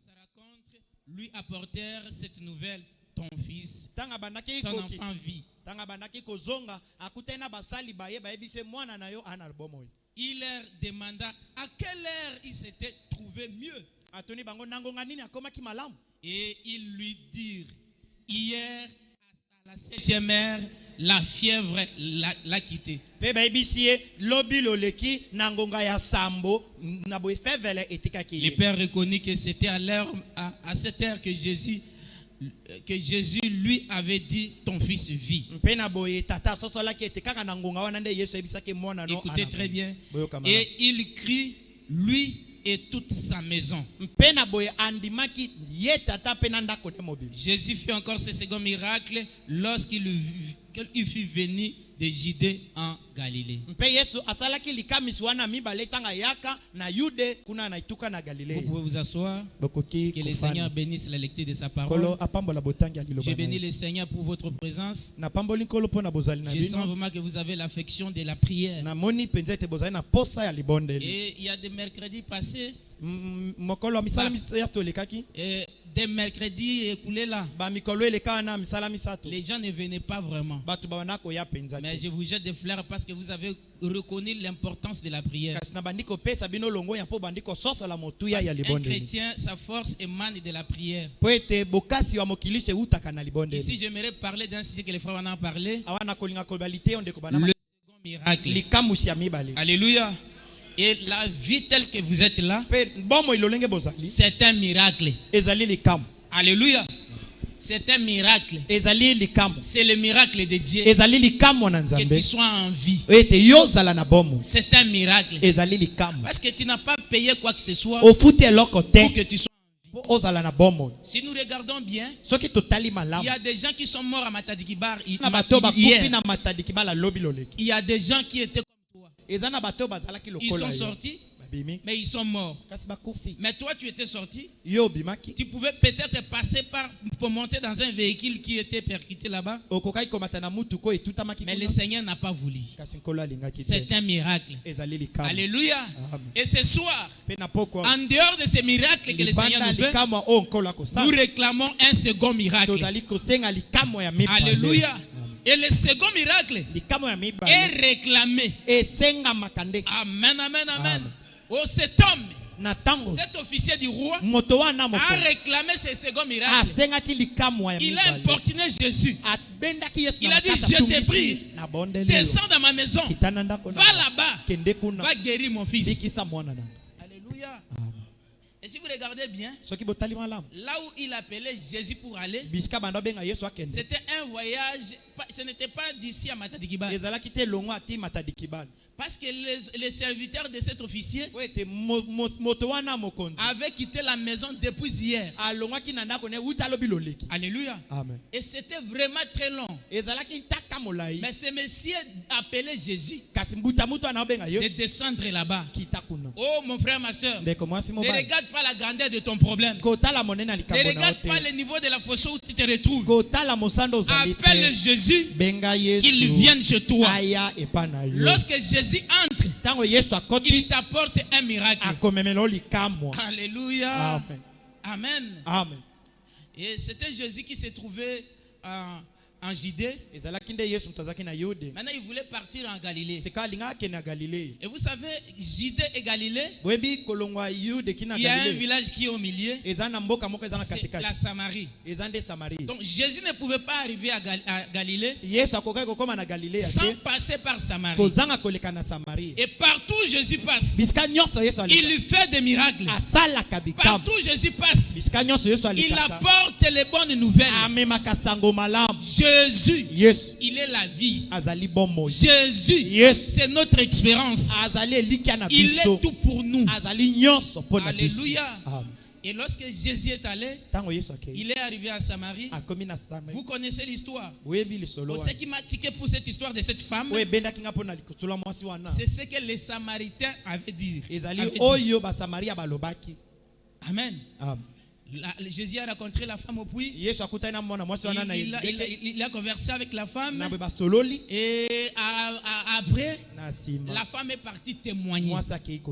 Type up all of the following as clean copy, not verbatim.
sa rencontre, lui apportèrent cette nouvelle: ton fils, ton enfant vit. Il leur demanda à quelle heure il s'était trouvé mieux. Et ils lui dirent: hier, à la 7e heure, la fièvre l'a quitté. Le père reconnut que c'était à cette heure que Jésus lui avait dit: ton fils vit. Écoutez très bien. Et il crie, lui et toute sa maison. Jésus fit encore ce second miracle lorsqu'il fut venu de Judée en Galilée. Vous pouvez vous asseoir. Que le Seigneur bénisse la lecture de sa parole. Je bénis le Seigneur pour votre présence. Je sens vraiment que vous avez l'affection de la prière. Et il y a des mercredis passés, des mercredis écoulés là, les gens ne venaient pas vraiment. Mais je vous jette des fleurs parce que vous avez reconnu l'importance de la prière. Parce qu'un chrétien, sa force émane de la prière. Ici, j'aimerais parler d'un sujet que les frères en ont parlé. Le second miracle. Alléluia. Et la vie telle que vous êtes là, c'est un miracle. Alléluia. C'est un miracle. C'est le miracle de Dieu. Que tu sois en vie. C'est un miracle. Parce que tu n'as pas payé quoi que ce soit pour que tu sois en vie. Si nous regardons bien, il y a des gens qui sont morts à Matadikibar hier. Il y a des gens qui étaient comme toi. Ils sont sortis, mais ils sont morts. Mais toi, tu étais sorti. Tu pouvais peut-être passer pour monter dans un véhicule qui était percuté là-bas. Mais le Seigneur n'a pas voulu. C'est un miracle. Alléluia. Et ce soir, en dehors de ce miracle que le Seigneur nous fait, nous réclamons un second miracle. Alléluia. Et le second miracle est réclamé. Amen, amen, amen. Oh, cet homme, cet officier du roi, a réclamé ce second miracle. Il a importuné Jésus. Il a dit: je te prie, descends dans ma maison, va là-bas, va guérir mon fils. Alléluia. Et si vous regardez bien, là où il appelait Jésus pour aller, c'était un voyage, ce n'était pas d'ici à Matadikiba. Parce que les serviteurs de cet officier avaient quitté la maison depuis hier. Alléluia. Amen. Et c'était vraiment très long. Mais ce monsieur appelé Jésus de descendre là-bas. Oh mon frère, ma soeur, ne regarde pas la grandeur de ton problème. Ne regarde pas le niveau de la fosse où tu te retrouves. Appelle Jésus qu'il vienne chez toi. Lorsque Jésus entre, il t'apporte un miracle. Alléluia. Amen. Amen. Amen. Et c'était Jésus qui s'est trouvé en Judée. Maintenant, il voulait partir en Galilée. Et vous savez, Judée et Galilée, il y a un village qui est au milieu. C'est la Samarie. Donc Jésus ne pouvait pas arriver à Galilée sans passer par Samarie. Et partout Jésus passe, il lui fait des miracles. Partout Jésus passe, il apporte les bonnes nouvelles. Jésus, il est la vie. Jésus, c'est notre expérience. Il est tout pour nous. Alléluia. Et lorsque Jésus est allé, il est arrivé à Samarie. Vous connaissez l'histoire. Ce qui m'a tiqué pour cette histoire de cette femme, c'est ce que les Samaritains avaient dit. Amen. Jésus a rencontré la femme au puits. Il a conversé avec la femme. Et Après, la femme est partie témoigner.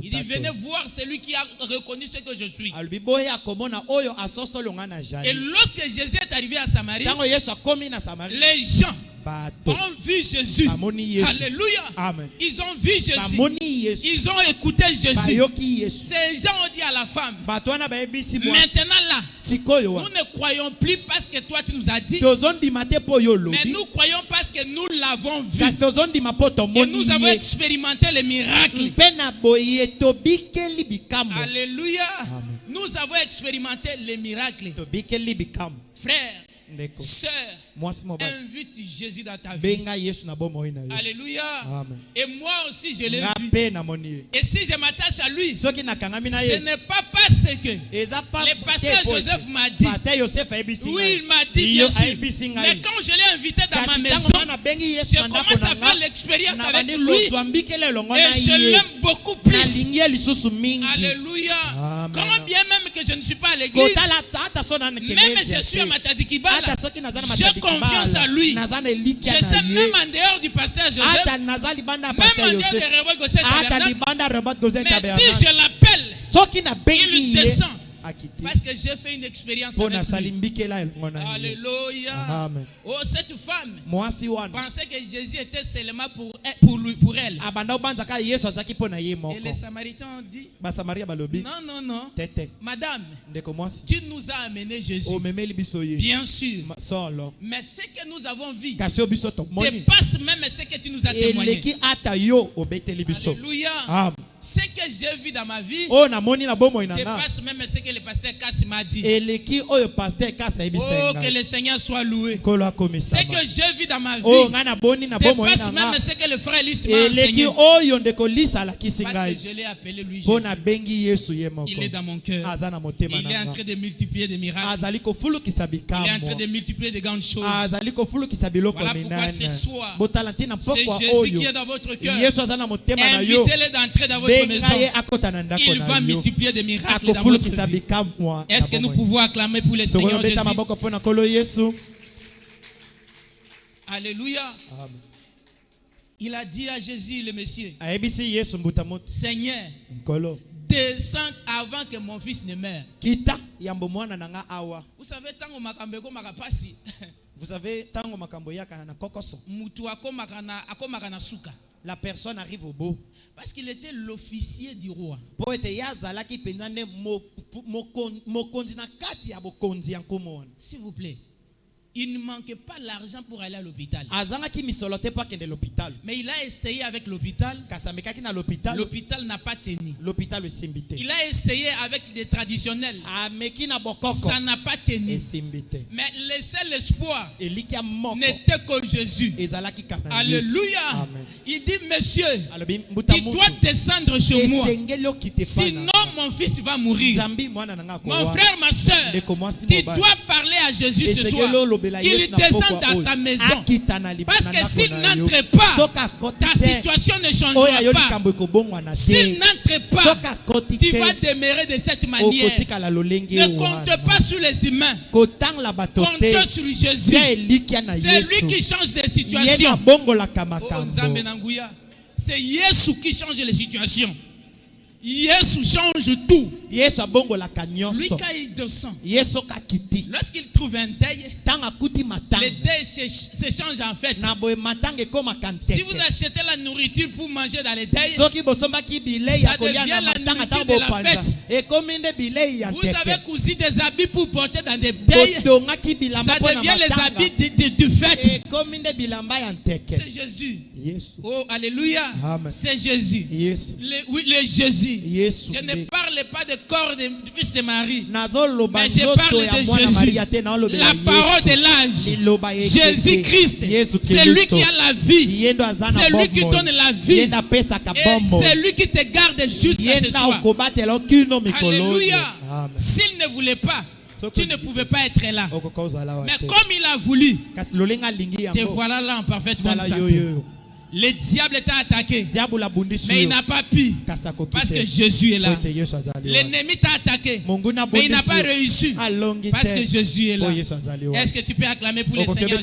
Il dit, venez voir celui qui a reconnu ce que je suis. Et lorsque Jésus est arrivé à Samarie, les gens ont vu Jésus. Alléluia. Amen. Ils ont vu Jésus. Ils ont écouté Jésus. Ces gens ont dit à la femme, maintenant là, nous ne croyons plus parce que toi tu nous as dit, mais nous croyons parce que nous l'avons vu. Et nous avons expérimenté les miracles. Alléluia. Amen. Nous avons expérimenté les miracles. Frère, sœur, invite Jésus dans ta vie. Alléluia. Amen. Et moi aussi je l'ai vu. Et si je m'attache à lui, ce n'est pas parce que le pasteur Joseph m'a dit. Oui, il m'a dit bien sûr. Mais quand je l'ai invité dans ma maison, je commence à faire l'expérience avec lui. Et je l'aime beaucoup plus. Alléluia. Quand bien même que je ne suis pas à l'église, même je suis à Matadikibala, j'ai confiance à lui. Je sais même en dehors du pasteur Joseph, même en dehors de Rebot Gosset, mais si je l'appelle, il descend. Parce que j'ai fait une expérience avec lui. Alléluia. Amen. Oh, cette femme pensait que Jésus était seulement pour elle. Et les Samaritains ont dit, non, non, non. Madame, tu nous as amené Jésus. Bien sûr. Mais ce que nous avons vu dépasse même ce que tu nous as témoigné. Alléluia. Ce que j'ai vu dans ma vie dépasse même ce que le pasteur Kassi m'a dit. Oh, que le Seigneur soit loué. Ce que j'ai vu dans ma vie dépasse même ce que le frère Lys m'a enseigné. Parce que je l'ai appelé lui Jésus. Il est dans mon cœur. Il est en train de multiplier des miracles. Il est en train de multiplier des grandes choses. Voilà pourquoi ce soir, c'est Jésus qui est dans votre cœur. Invitez-le d'entrer dans votre maison. Il va multiplier des miracles dans votre vie. Est-ce que nous pouvons acclamer pour le Seigneur Jésus? Alléluia. Il a dit à Jésus le Messie, Seigneur, descends avant que mon fils ne meure. Vous savez, tant makambo makapasi. Vous savez, tango makambo yaka na kokoso. Mutu akomaka na suka. La personne arrive au bout. Parce qu'il était l'officier du roi. S'il vous plaît, il ne manquait pas l'argent pour aller à l'hôpital. Mais il a essayé avec l'hôpital. L'hôpital n'a pas tenu. Il a essayé avec des traditionnels. Ça n'a pas tenu. Mais le seul espoir n'était que Jésus. Alléluia. Amen. Il dit, monsieur, tu dois descendre chez moi. Sinon mon fils va mourir. Mon frère, ma soeur, tu dois parler à Jésus ce soir. Qu'il descende dans ta maison. Parce que s'il n'entre pas, ta situation ne changera pas. S'il n'entre pas, tu vas demeurer de cette manière. Ne compte pas sur les humains. Compte sur Jésus. C'est lui qui change des situations. C'est Jésus qui change les situations. Jésus change tout. Lui, quand il descend, lorsqu'il trouve un deuil, le deuil se change en fête. Si vous achetez la nourriture pour manger dans les deuils, ça devient la nourriture de la fête. Vous avez cousu des habits pour porter dans des deuils, ça devient les habits de fête. C'est Jésus. Oh, alléluia. C'est Jésus. Oui, le Jésus. Je ne parle pas de corps du fils de Marie, mais je parle de Jésus, la parole de l'âge. Jésus-Christ, c'est lui qui a la vie, c'est lui qui donne la vie, et c'est lui qui te garde jusqu'à ce soir. Alléluia. S'il ne voulait pas, tu ne pouvais pas être là. Mais comme il a voulu, te voilà là en parfaite bonne santé. Le diable t'a attaqué, mais il n'a pas pu parce que Jésus est là. L'ennemi t'a attaqué, mais il n'a pas réussi parce que Jésus est là. Est-ce que tu peux acclamer pour le Seigneur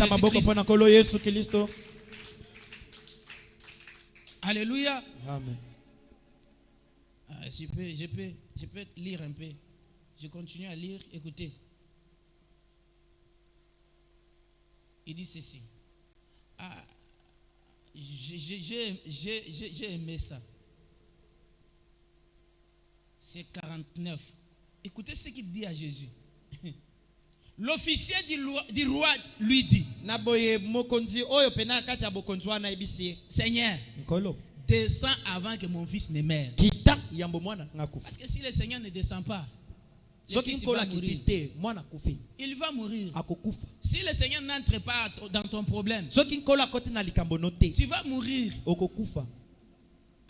Jésus-Christ? Alléluia. Amen. Je peux lire un peu. Je continue à lire. Écoutez. Il dit ceci. J'ai aimé ça. C'est 49. Écoutez ce qu'il dit à Jésus. L'officier du roi lui dit, Seigneur, descends avant que mon fils ne meure. Parce que si le Seigneur ne descend pas, il va mourir. Si le Seigneur n'entre pas dans ton problème, tu vas mourir.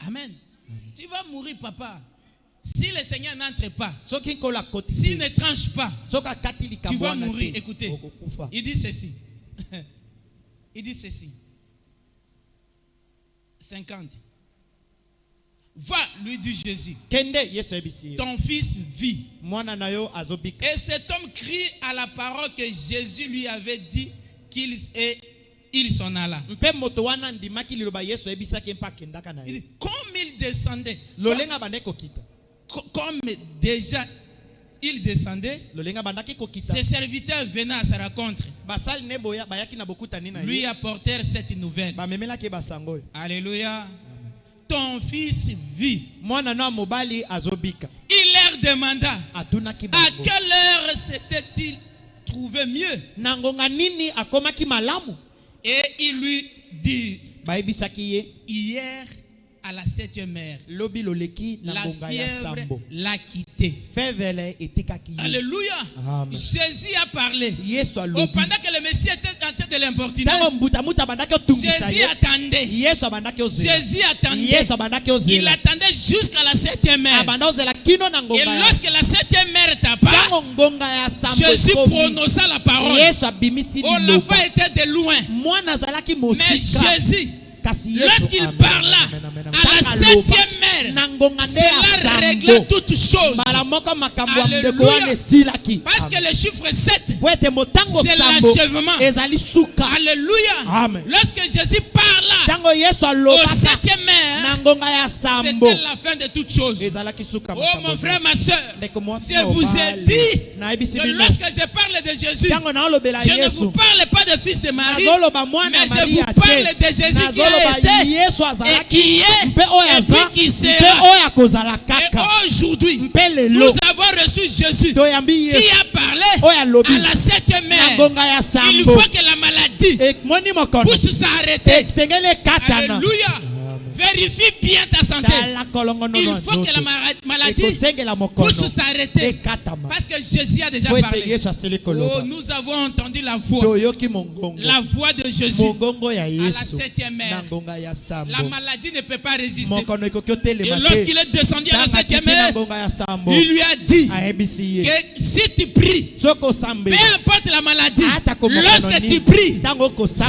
Amen. Tu vas mourir, papa. Si le Seigneur n'entre pas, s'il ne tranche pas, tu vas mourir. Écoutez, il dit ceci. Il dit ceci. 50. Va, lui dit Jésus. Ton fils vit. Et cet homme crie à la parole que Jésus lui avait dit il s'en alla. Il dit, comme il descendait, comme déjà il descendait, ses serviteurs venaient à sa rencontre. Lui apportèrent cette nouvelle. Alléluia. Ton fils vit. Il leur demanda à quelle heure s'était-il trouvé mieux. Et il lui dit, hier à la 7e heure, la fièvre l'a quitté. Alléluia. Amen. Jésus a parlé. Pendant que le Messie était en train de l'importuner, Jésus attendait. Jésus attendait. Il attendait jusqu'à la 7e heure. Et lorsque la 7e heure tapa, Jésus prononça la parole. L'enfant était de loin. Mais Jésus, lorsqu'il parla à la 7e heure, cela régla toutes choses. Alléluia. Parce que le chiffre 7, c'est l'achèvement. Alléluia. Amen. Lorsque Jésus parla au 7e heure, c'était la fin de toutes choses. Oh mon frère, ma soeur, je vous ai dit que lorsque je parle de Jésus, je ne vous parle pas de fils de Marie, mais je vous parle de Jésus qui a été et qui est et qui sera. Et aujourd'hui, nous avons reçu Jésus qui a parlé à la 7e heure. Il faut que la maladie puisse s'arrêter. Alléluia. Vérifie bien ta santé. Il faut que la maladie puisse s'arrêter. Parce que Jésus a déjà parlé. Oh, nous avons entendu la voix de Jésus à la 7e heure. La maladie ne peut pas résister. Et lorsqu'il est descendu à la 7e heure, il lui a dit que si tu pries, peu importe la maladie, lorsque tu pries,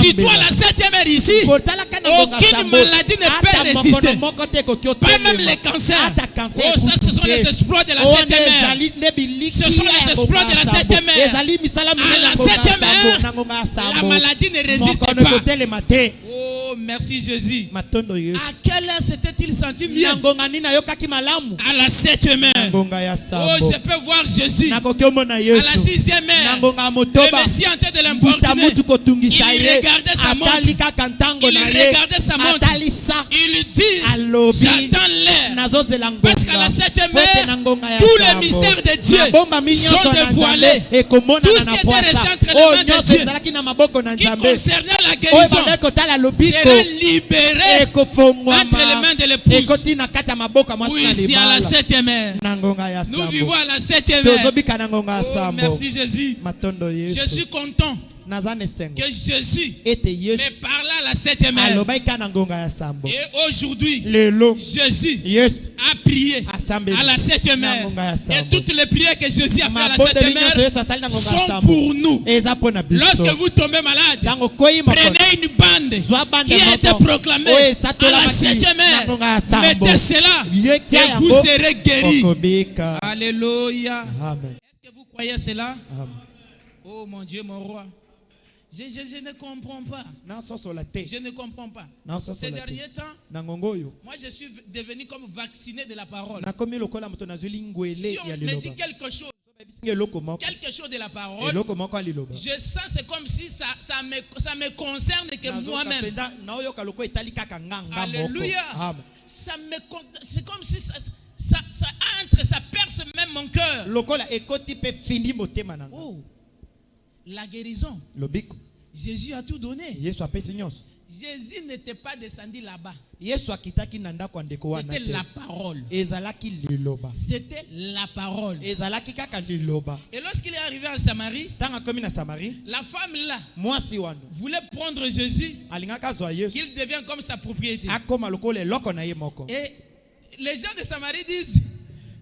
si toi à la 7e heure ici, aucune maladie ne peut résister. Pas même les cancers. Oh, ça, ce sont les exploits de la 7e heure. Ce sont les exploits de la 7e heure. À la 7e heure, la maladie ne résiste pas. Oh, merci Jésus. À quelle heure s'était-il senti mieux? À la 7e heure. Oh, je peux voir Jésus. À la 6e heure, le Messie en tête de l'importuner. Il regardait sa montre. Il dit, j'attends l'heure. Parce qu'à la 7e heure, tous les mystères de Dieu sont dévoilés. Tout ce qui était resté entre les mains de Dieu, qui concernait la guérison, sera libéré entre les mains de l'épouse. Oui, ici à la 7e heure. Nous vivons à la 7e heure. Oh, merci Jésus. Je suis content que Jésus me parle à la 7e heure. Et aujourd'hui, Jésus a prié à la 7e heure. Et toutes les prières que Jésus a fait à la 7e heure sont pour nous. Lorsque vous tombez malade, prenez une bande qui a été proclamée à la 7e heure. Mettez cela et vous serez guéris. Alléluia. Est-ce que vous croyez cela? Oh mon Dieu, mon roi. Je ne comprends pas. Je ne comprends pas. Ces derniers temps, moi je suis devenu comme vacciné de la parole. Si on me dit quelque chose de la parole, je sens c'est comme si ça me concerne que moi-même. Alléluia. C'est comme si ça entre, ça perce même mon cœur. Oh, la guérison. Jésus a tout donné. Jésus n'était pas descendu là-bas. C'était la parole. C'était la parole. Et lorsqu'il est arrivé en Samarie, la femme là voulait prendre Jésus, qu'il devienne comme sa propriété. Et les gens de Samarie disent,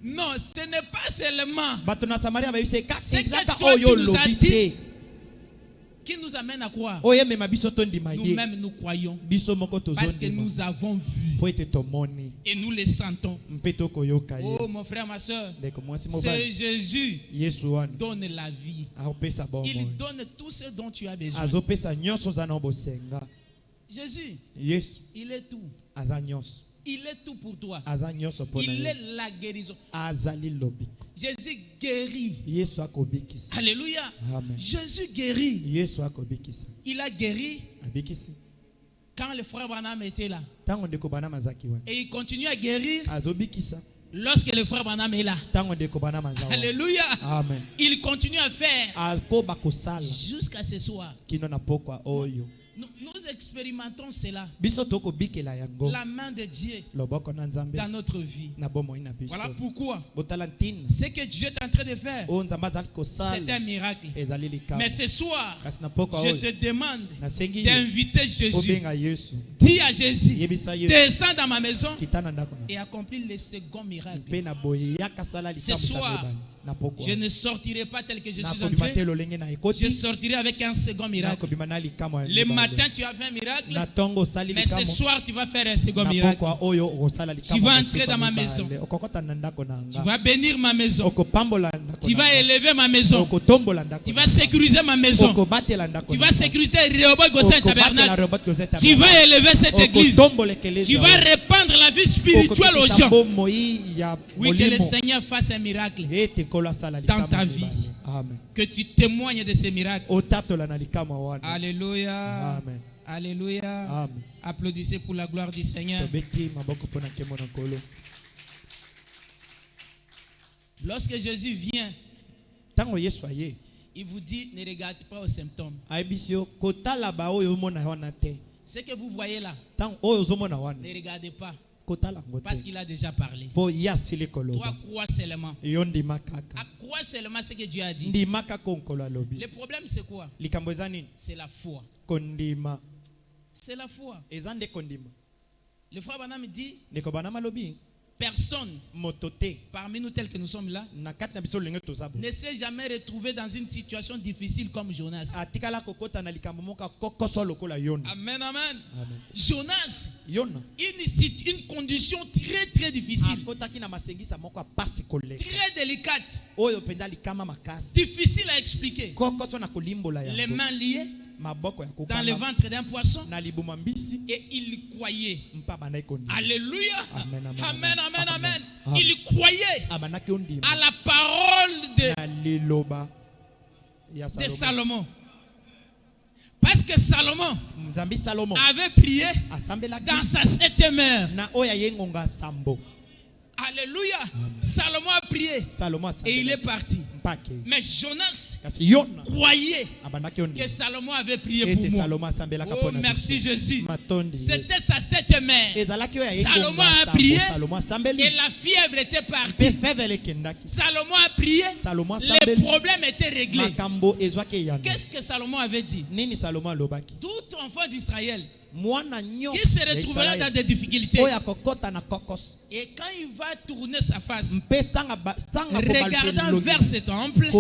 non, ce n'est pas seulement ce que toi tu nous as dit qui nous amène à croire. Nous-mêmes nous croyons parce que nous avons vu et nous les sentons. Oh mon frère, ma soeur, c'est Jésus donne la vie. Il donne tout ce dont tu as besoin. Jésus, il est tout. Il est tout pour toi. Il est la guérison. Jésus guérit. Alléluia. Amen. Jésus guérit. Il a guéri quand le frère Branham était là. Et il continue à guérir lorsque le frère Branham est là. Alléluia. Amen. Il continue à faire jusqu'à ce soir. Nous expérimentons cela. La main de Dieu dans notre vie. Voilà pourquoi ce que Dieu est en train de faire, c'est un miracle. Mais ce soir, je te demande d'inviter Jésus. Dis à Jésus, descends dans ma maison et accomplis le second miracle. Ce soir, je ne sortirai pas tel que je suis entré. Je sortirai avec un second miracle. Le matin, tu as fait un miracle. Mais ce soir, tu vas faire un second miracle. Tu vas entrer dans ma maison. Tu vas bénir ma maison. Tu vas élever ma maison. Tu vas sécuriser ma maison. Tu vas sécuriser Rehoboth Goshen Tabernacle. Tu vas élever cette église. Tu vas répandre la vie spirituelle aux gens. Oui, que le Seigneur fasse un miracle dans ta vie. Amen. Que tu témoignes de ces miracles. Alléluia. Amen. Alléluia. Amen. Applaudissez pour la gloire du Seigneur. Lorsque Jésus vient, il vous dit, ne regardez pas aux symptômes. Ce que vous voyez là, ne regardez pas. Parce qu'il a déjà parlé. Toi, crois seulement. Crois seulement ce que Dieu a dit. Le problème, c'est quoi? C'est la foi. C'est la foi. Le frère Branham dit, personne parmi nous tels que nous sommes là ne s'est jamais retrouvé dans une situation difficile comme Jonas. Amen, amen. Jonas, une condition très très difficile, très délicate, difficile à expliquer. Les mains liées dans le ventre d'un poisson, et il croyait. Alléluia. Amen, amen, amen, amen. Il croyait à la parole de Salomon. Parce que Salomon avait prié dans sa 7e heure. Alléluia. Salomon a prié et il est parti. Mais Jonas croyait que Salomon avait prié pour moi. Oh, merci Jésus. C'était sa 7e heure. Salomon a prié et la fièvre était partie. Salomon a prié, les problèmes étaient réglés. Qu'est-ce que Salomon avait dit? Tout enfant d'Israël qui se retrouvera dans des difficultés, et quand il va tourner sa face regardant vers ce temple,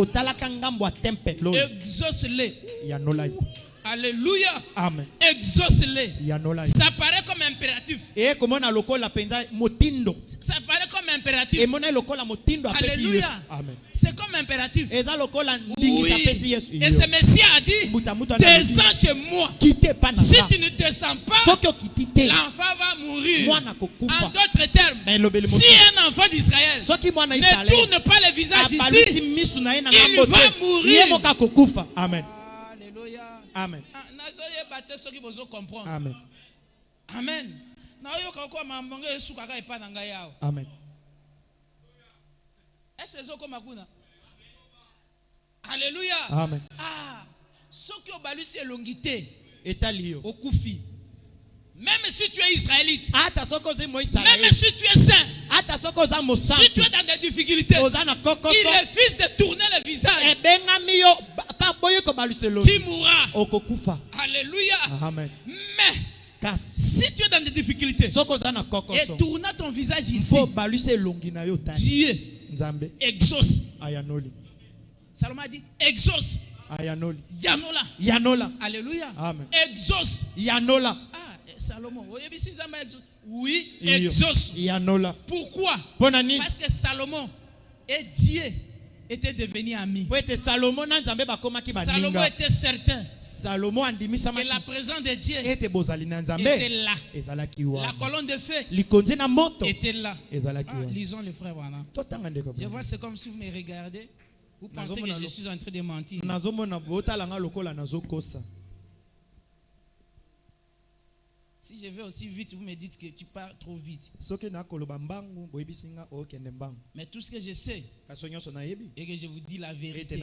exauce-les. Alléluia. Amen. Exauce-les. Ça paraît comme impératif. Ça paraît comme impératif. Alléluia. C'est comme comme impératif. Oui. Et ce Messie a dit, descends chez moi. Si tu ne descends pas, l'enfant va mourir. En d'autres termes, si un enfant d'Israël ne tourne pas le visage ici, il va mourir. Amen. Alléluia. Amen. Amen. Amen. Amen. Alléluia. Amen. Ah, ce qui est longité, au kufi. Même si tu es israélite, même si tu es saint, si tu es dans des difficultés, il refuse de tourner le visage. Tu mourras. Alléluia. Amen. Mais si tu es dans des difficultés et tourne ton visage ici, Dieu exauce. Salomon a dit exauce. Yanola. Alléluia. Amen. Exauce. Yanola. Ah, Salomon. Oui, exauce. Yanola. Pourquoi? Parce que Salomon et Dieu étaient devenus amis. Salomon était certain que la présence de Dieu était là. La colonne de feu était là. Lisons le frère Wana. Je vois, c'est comme si vous me regardez. Vous pensez que je suis en train de mentir. Si je vais aussi vite, vous me dites que tu pars trop vite. Mais tout ce que je sais, et que je vous dis la vérité.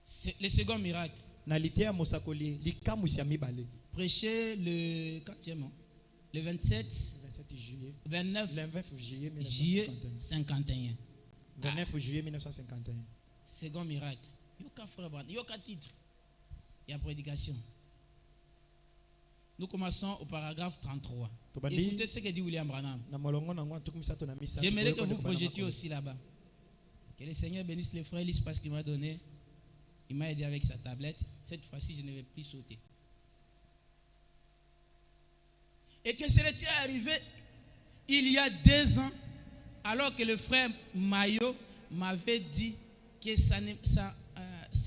C'est le second miracle. Prêcher le 4e, le 27 juillet, 29 juillet 51. 29 juillet 1951. Second miracle. Il y a un titre. Il y a prédication. Nous commençons au paragraphe 33. Écoutez ce que dit William Branham. J'aimerais que vous projetiez aussi là-bas. Que le Seigneur bénisse les frères Lise parce qu'il m'a donné. Il m'a aidé avec sa tablette. Cette fois-ci, je ne vais plus sauter. Et que cela arrivé il y a 2 ans, alors que le frère Mayo m'avait dit que ça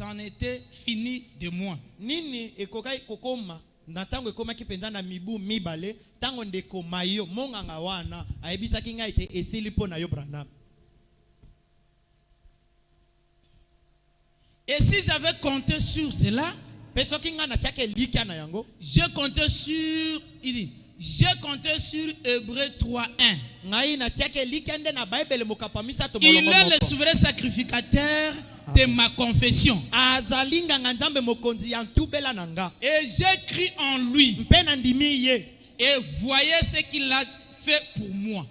en était fini de moi. Nini ekokai kokoma na tango ekomaki penza na mibu mibale tango ndeko Mayo monganga wana ayebisaki ngai te esili po na yo Branham. Et si j'avais compté sur cela, je comptais sur, il dit, j'ai compté sur Hébreux 3:1. Il est le souverain sacrificateur de ma confession. Et j'écris en lui. Et voyez ce qu'il a fait pour moi.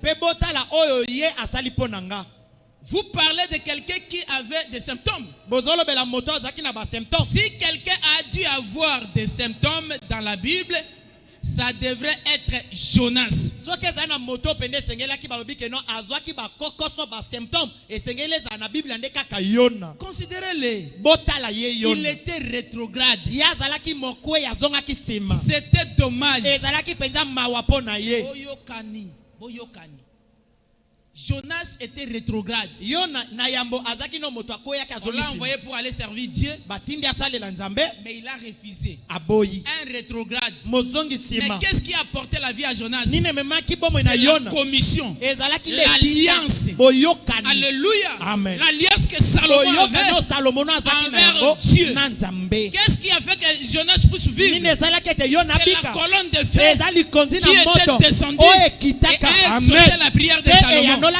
Vous parlez de quelqu'un qui avait des symptômes. Si quelqu'un a dû avoir des symptômes dans la Bible, ça devrait être Jonas. Considérez-les. Il était rétrograde. C'était dommage. Boyokani. Jonas était rétrograde. On l'a envoyé pour aller servir Dieu, mais il a refusé. Un rétrograde. Mais qu'est-ce qui a apporté la vie à Jonas? C'est la commission, l'alliance. Alléluia. L'alliance que Salomon avait envers Dieu. Qu'est-ce qui a fait que Jonas puisse vivre? C'est la colonne de feu qui était descendue et a exaucé la prière de Salomon. Mon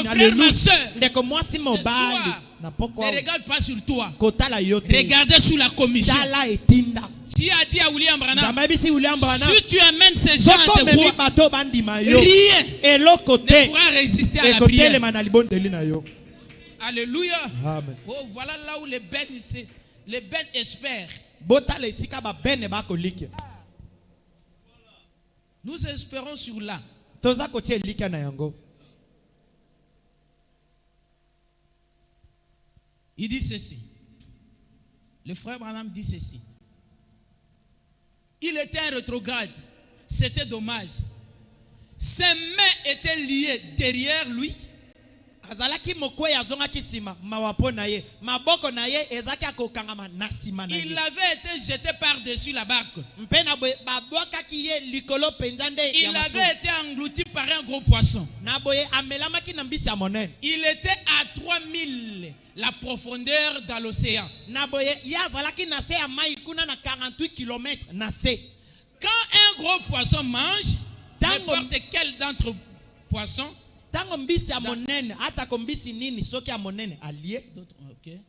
frère, ma soeur, ne regarde pas sur toi. Regardez sur la commission. Qui a dit à William Branham, si tu amènes ces gens à te voir, rien ne pourra résister à la prière. Alléluia. Oh, voilà là où les bennes espèrent. Nous espérons sur là. Il dit ceci. Le frère Branham dit ceci. Il était un rétrograde. C'était dommage. Ses mains étaient liées derrière lui. Azalaki mokwe azongaki sima mawapo na ye maboko na ye ezaki akokangama na sima na ye. Il avait été jeté par-dessus la barque. Mpena boye babwakaki ye likolo penza nde ya Il masumu. avait été englouti par un gros poisson. Na boye amelamaki na mbisi ya monene. Il était à 3000 la profondeur dans l'océan. Na boye ya azalaki na se ya mai kuna na 48 km na se. Quand un gros poisson mange, n'importe quel d'entre poissons, Tango mbisi ya monene hata ko mbisi nini soki ya monene alie. Okay.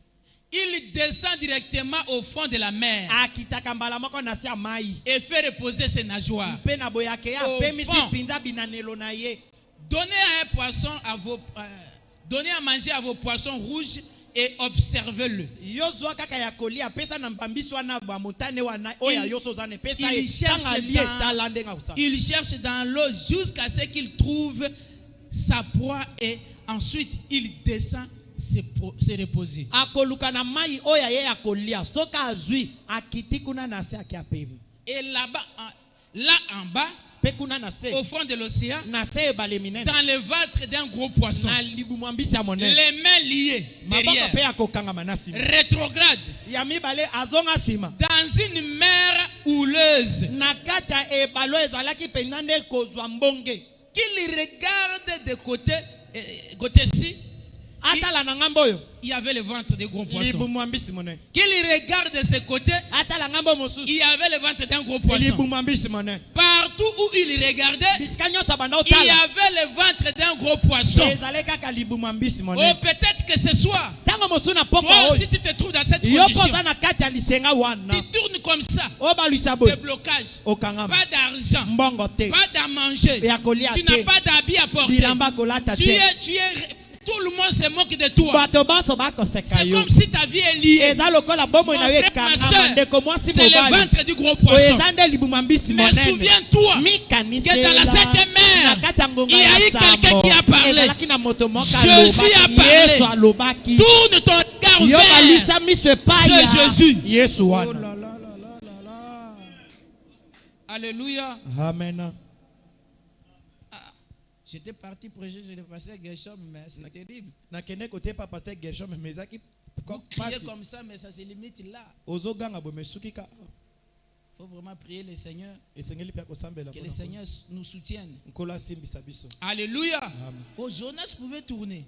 Il descend directement au fond de la mer Akitaka mbala moko na se ya mai. Et fait reposer ses nageoires. Mpe na boye ake ya pemisi pinza binanelo na ye. Donnez à un poisson donnez à manger à vos poissons rouges et observez-le. Il cherche dans l'eau jusqu'à ce qu'il trouve sa proie et ensuite il descend se reposer. Et là-bas, là en bas, au fond de l'océan, dans le ventre d'un gros poisson, les mains liées derrière, rétrograde, dans une mer houleuse, qu'il regarde de côté-ci, il y avait le ventre des gros poissons. Qu'il regarde de ce côté, il y avait le ventre d'un gros poisson. Partout où il regardait, il y avait le ventre d'un gros poisson. Oh, peut-être que ce soir, toi aussi tu te trouves dans cette condition. Tu tournes comme ça. Des blocages. Pas d'argent. Pas d'à manger. Tu n'as pas d'habit à porter. Tu es tout le monde se moque de toi. C'est comme si ta vie est liée. Mon frère, ma soeur, c'est le ventre du gros poisson. Mais souviens-toi que dans la 7e mer, il y a eu quelqu'un qui a parlé. Jésus a parlé. Tourne ton regard vers ce Jésus. Oh là là là là là là. Alléluia. Amen. J'étais parti prêcher chez le pasteur Gershom, mais c'est terrible. Vous criez comme ça, mais ça se limite là. Il faut vraiment prier le Seigneur. Que le Seigneur nous soutienne. Alléluia. Oh, Jonas pouvait tourner.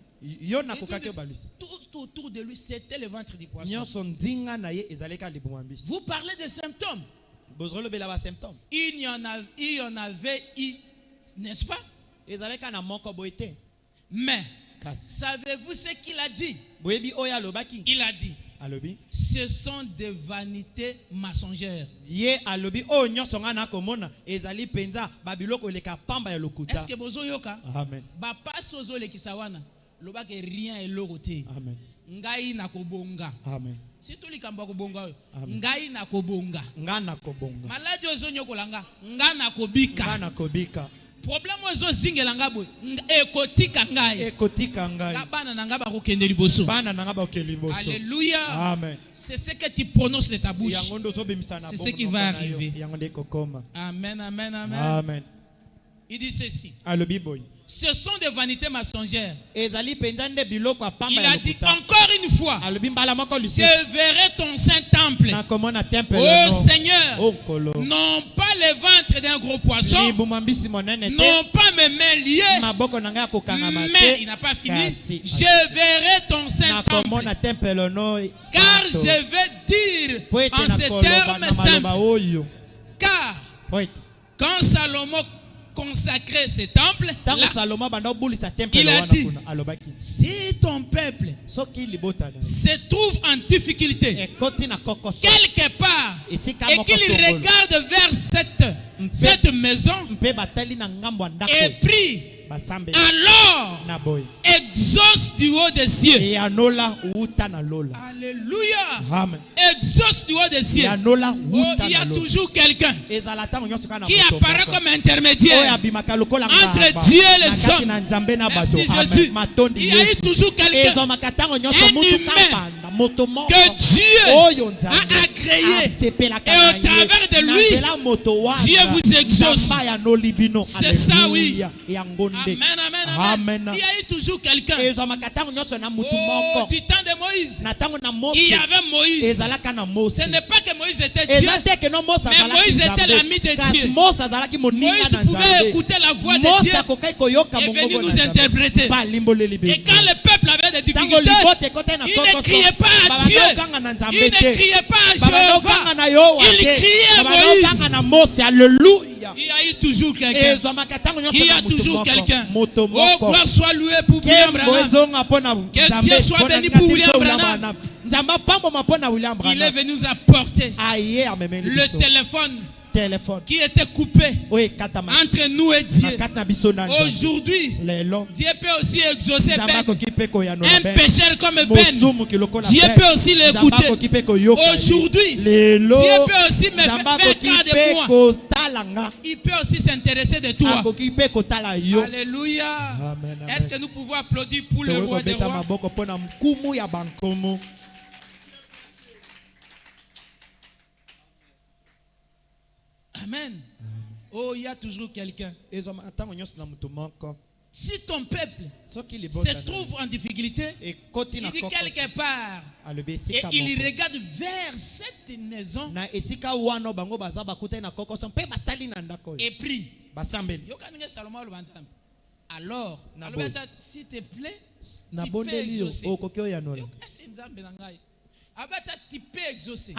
Tout autour de lui, c'était le ventre du poisson. Vous parlez des symptômes. Il y en avait, n'est-ce pas? Mais savez-vous ce qu'il a dit? Il a dit, ce sont des vanités mensongères. Est-ce que bozo yoka? Amen. Bapa sozo le kisawana. Loba ke rien est loroté. Amen. Ngai na kobonga. Amen. Si tout li kamba kobonga. Ngai na kobonga. Ngana kobonga. Maladi ozo nyokolanga. Ngana kobika. Ngana kobika. Problème ozo zingela boy ekotika ngai bana nanga ba ko kende liboso. Alléluia. Amen. C'est ce que tu prononces de ta bouche. C'est ce qui va arriver. Amen, amen, amen. Amen. Il dit ceci. Ce sont des vanités mensongères. Il a dit encore une fois, je verrai ton saint temple. Oh Seigneur, non pas le ventre d'un gros poisson, non pas mes mains liées, mais il n'a pas fini. Je verrai ton saint temple. Car je vais dire en ces termes simples. Car quand Salomon consacrer ce temple, il a dit, si ton peuple se trouve en difficulté quelque part et qu'il regarde vers cette maison et prie, alors exauce du haut des cieux. Alléluia. Exauce du haut des cieux. Oh, il y a toujours quelqu'un qui apparaît comme intermédiaire entre Dieu et les hommes. Merci Jésus. Il y a eu toujours quelqu'un, un humain que Dieu a agréé et au travers de lui, Dieu vous exauce. C'est ça, oui. Amen, amen, amen. Il y a eu toujours quelqu'un. Du temps de Moïse, il y avait Moïse. Ce n'est pas que Moïse était Dieu, mais Moïse était l'ami de Dieu. Moïse pouvait écouter la voix de Dieu et venir nous interpréter. Et quand le peuple avait des difficultés, il ne criait pas à Dieu, il ne criait pas à Jéhovah, il criait à Moïse. Alléluia. Il y a eu toujours quelqu'un. Il y a toujours quelqu'un. Oh, gloire soit louée pour William Branham. Que Dieu soit béni pour William Branham. Il est venu nous apporter le téléphone qui était coupé entre nous et Dieu. Aujourd'hui, Dieu peut aussi exaucer un pécheur comme Ben. Dieu peut aussi l'écouter. Aujourd'hui, Dieu peut aussi me faire cas de moi. Il peut aussi s'intéresser de toi. Alléluia. Est-ce que nous pouvons applaudir pour le roi des rois? Amen. Oh, il y a toujours quelqu'un. Si ton peuple se trouve en difficulté, il dit quelque part, et il regarde vers cette maison et prie. Alors, s'il te plaît, tu peux exaucer. Tu peux exaucer.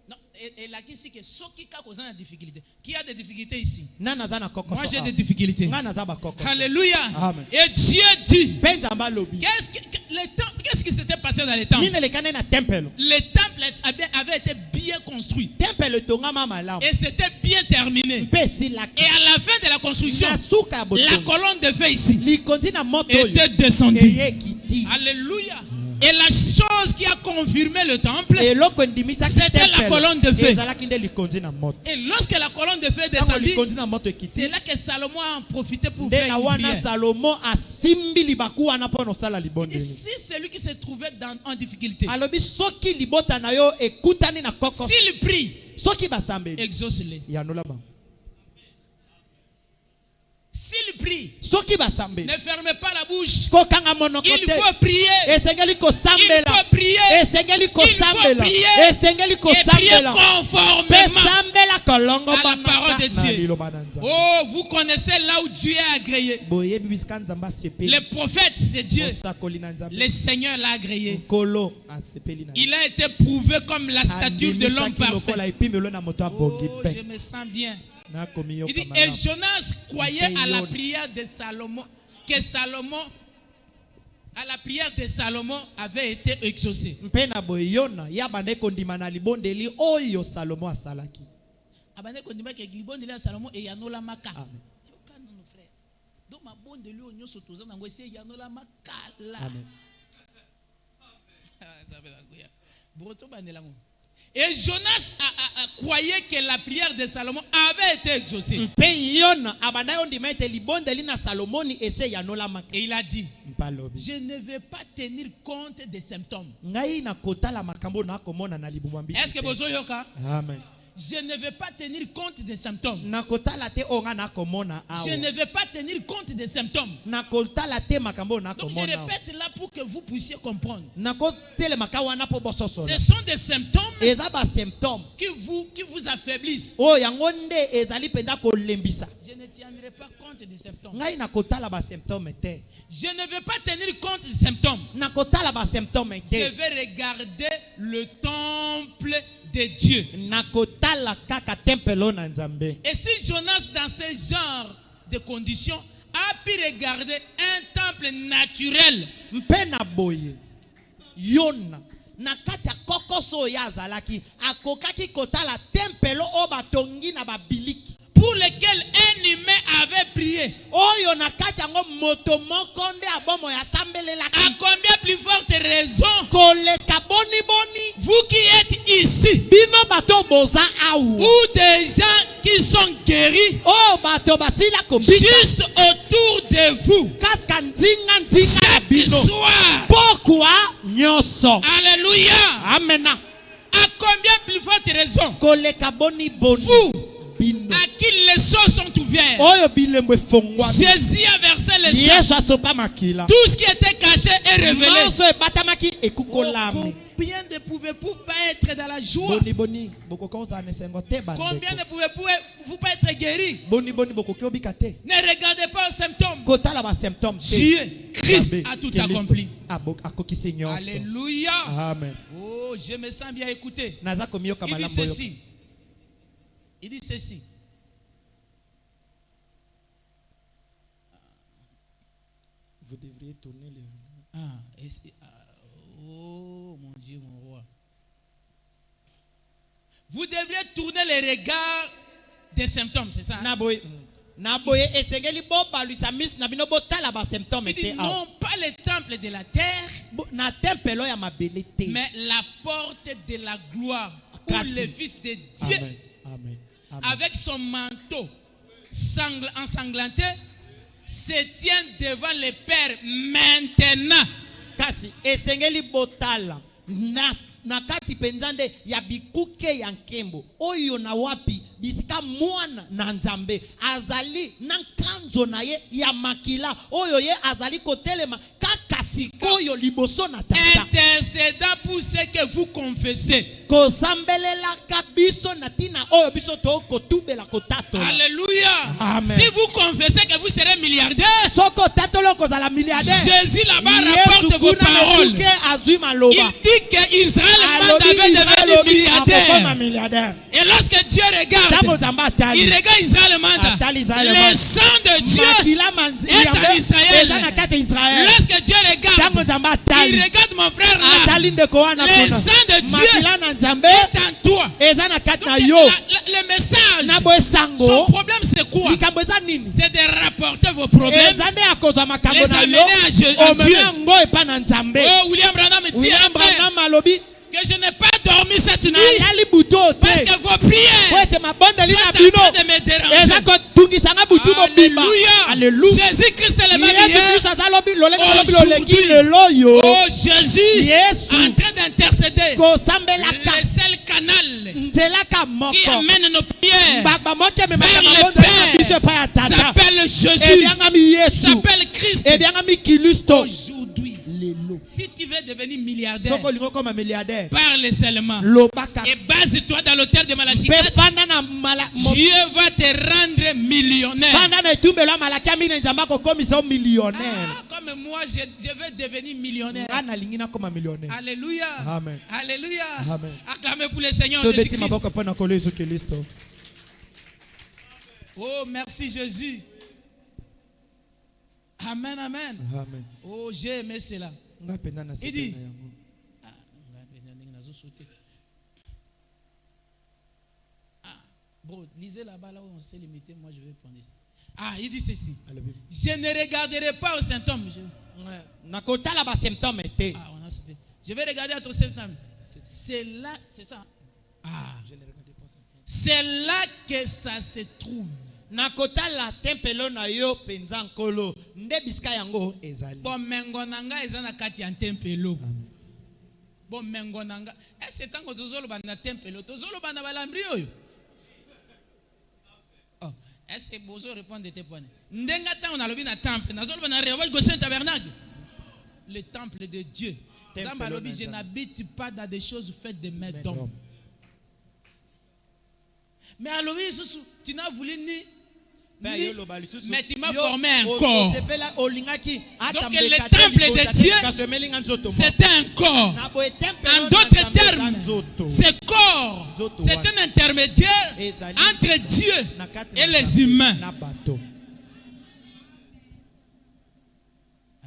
Non, et là qui c'est que ceux qui ont des difficultés, qui a des difficultés ici? Moi j'ai des difficultés. Alléluia. Amen. Et Dieu dit, qu'est-ce qui s'était passé dans les temples? Le temple avait été bien construit et c'était bien terminé. Et à la fin de la construction, la colonne de feu ici était descendue. Alléluia. Et la chose qui a confirmé le temple, c'était la colonne de feu. Et lorsque la colonne de feu est descendue, c'est là que Salomon a profité pour faire une prière. Et si celui qui se trouvait en difficulté, s'il prie, exauce-le. S'il prie, ne fermez pas la bouche. Il faut prier. Il faut prier. Il faut prier. Et prier conformément à la parole de Dieu. Oh, vous connaissez là où Dieu est agréé. Le prophète, c'est Dieu. Le Seigneur l'a agréé. Il a été prouvé comme la stature de l'homme parfait. Oh, je me sens bien. Il dit, et Jonas croyait à la prière de Salomon, que Salomon, à la prière de Salomon avait été exaucée. Et Jonas croyait que la prière de Salomon avait été exaucée. Et il a dit, je ne vais pas tenir compte des symptômes. Est-ce que vous avez Amen. Je ne vais pas tenir compte des symptômes. Je ne vais pas tenir compte des symptômes. Donc je répète là pour que vous puissiez comprendre. Ce sont des symptômes qui vous affaiblissent. Je ne tiendrai pas compte des symptômes. Je ne vais pas tenir compte des symptômes. Je vais regarder le temple de Dieu. Et si Jonas dans ce genre de conditions a pu regarder un temple naturel, pour lequel un humain avait prié, à combien plus forte raison vous qui êtes ici, ou des gens qui sont guéris juste autour de vous chaque soir, nyonso. Alléluia. Amen. À combien plus forte raison Koleka boni boni. vous, Bino. à qui les seaux sont ouverts, Oyo bilembo efongwa. Jésus a versé le sang. Yesu asopa makila. Tout ce qui était caché est révélé. Manso ebatamaki ekukolami. Combien ne pouvez-vous pas être dans la joie? Boni boni bokokoza nesengo te bandeko. Combien ne pouvez-vous pas être guéri? Boni boni bokoki obika te. Ne regardez pas aux symptômes. Kotala ba symptômes te. Dieu, Christ Abe, a tout Kristo accompli. akokisi nyonso. Alléluia. Amen. Oh, je me sens bien écouté. Naza komiyoka Il dit malamu yo. ceci. Il dit ceci. Vous devriez tourner les. Oh mon Dieu, mon roi. Vous devriez tourner les regards des symptômes, c'est ça? Naboye esengeli bo baluisa mis na bino botala ba symptômes Il dit te. non pas le temple de la terre, Na tempelo ya mabele te. mais la porte de la gloire où Kasi. le Fils de Dieu, Amen. Amen. Amen. avec son manteau ensanglanté, se tient devant le Père maintenant. Kasi esengeli botala na kati penzande ya bikuke ya nkembo oyo na wapi bisika mwana na nzambe azali na kanzo na ye ya makila oyo ye azali kotelema kaka sikoyo liboso na tata Intercédant pour ce que vous confessez. kosambelela kabiso na tina oyo biso to kotubela kotato. Alléluia. Amen. Si vous confessez que vous serez milliardaire, soko tatolo kozala milliardaire. Jésus là-bas rapporte vos paroles. Il dit que Israël avait devenu milliardaire. Et lorsque Dieu regarde, il regarde Israël manda. Le sang de Dieu est en Israël. Lorsque Dieu regarde, il regarde mon frère là. Le sang de Dieu est en toi. Donc, le message, son problème c'est quoi? C'est de rapporter vos problèmes, les amener à Dieu. Oh, William Branham dit que je n'ai pas dormi cette nuit parce que vos prières sont en train de me déranger. Alléluia. Jésus-Christ est le même hier. Oh, Jésus en train d'intercéder. Le seul canal qui amène nos prières vers le Père s'appelle Jésus, s'appelle Christ. Aujourd'hui, si tu veux devenir milliardaire, parle seulement et base-toi dans l'autel de Malachie 4. Dieu va te rendre millionnaire. Comme moi, je veux devenir millionnaire. Alléluia. Amen. Alléluia. Amen. Acclamez pour le Seigneur Jésus-Christ. Oh, merci Jésus. Amen, amen. Amen. Oh, j'ai aimé cela. Il dit, bon, lisez là-bas, là où on s'est limité, moi je vais prendre ici. Ah, il dit ceci. Je ne regarderai pas aux symptômes. Je vais regarder à ton symptôme. C'est là, c'est ça. Ah, c'est là que ça se trouve. Nakotala tempelo na yo penza nkolo nde bisika yango ezali. Bon mengo nanga ezana kati ya tempelo. Bon mengo nanga est-ce que tango tozolo bana tempelo tozolo bana balambri oyo. Oh, est-ce que bozo répondre de tes points? Ndenga tango na lobi na temple nazolo bana rewa go saint tabernacle. Le temple de Dieu. Zamba lobi je n'habite pas dans des choses faites de mains d'hommes. Mais alors tu n'as voulu ni mais tu m'as formé un corps. Donc le temple de Dieu, c'est un corps. En d'autres termes, ce corps, c'est un intermédiaire entre Dieu et les humains.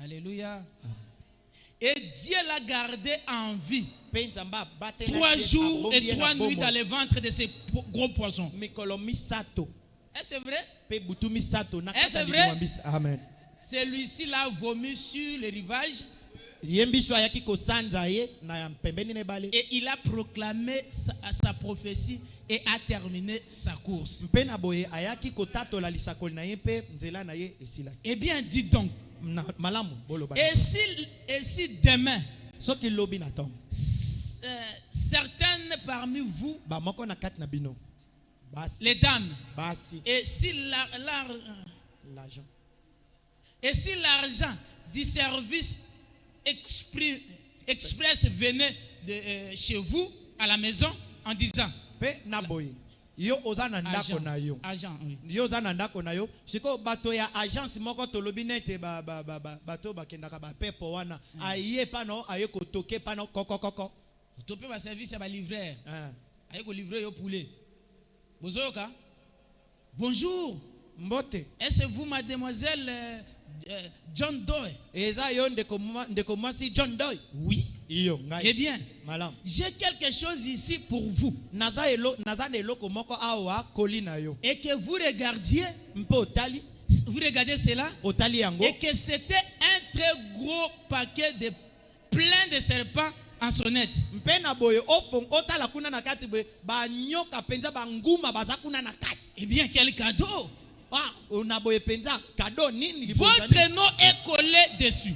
Alléluia. Et Dieu l'a gardé en vie 3 jours et 3 nuits dans le ventre de ces gros poissons. Est-ce vrai? Est-ce vrai? Amen. Celui-ci l'a vomi sur le rivage. Et il a proclamé sa prophétie et a terminé sa course. Eh bien, dis donc. Et si demain, soki lobi na tom certaines parmi vous, ba moko na kati na bino basi les dames, basi et si l'argent du service express venait de chez vous à la maison en disant pe na boy yo ozana ndako na yo agent, oui. yo ozana ndako na yo siko bato ya agence moko tolobi nete bato bakendaka ba pepo wana aye pano aye kotoke pano kokokoko to pe ba service ya ba livreur aye ko livrer yo poulet bozoka bonjour mbote est-ce vous mademoiselle John Doe? Eza yo ndeko mwasi John Doe? Oui. Iyo ngai. Eh bien, malam. J'ai quelque chose ici pour vous. Naza eloko moko awa koli na yo. Et que vous regardiez, mpo otali, vous regardez cela, otali yango. Et que c'était un très gros paquet de plein de serpents en sonnette. Mpe na boye ofong otala kuna na kati boye ba nyoka penza ba nguma baza kuna na kati. Eh bien, quel cadeau! Votre nom est collé dessus.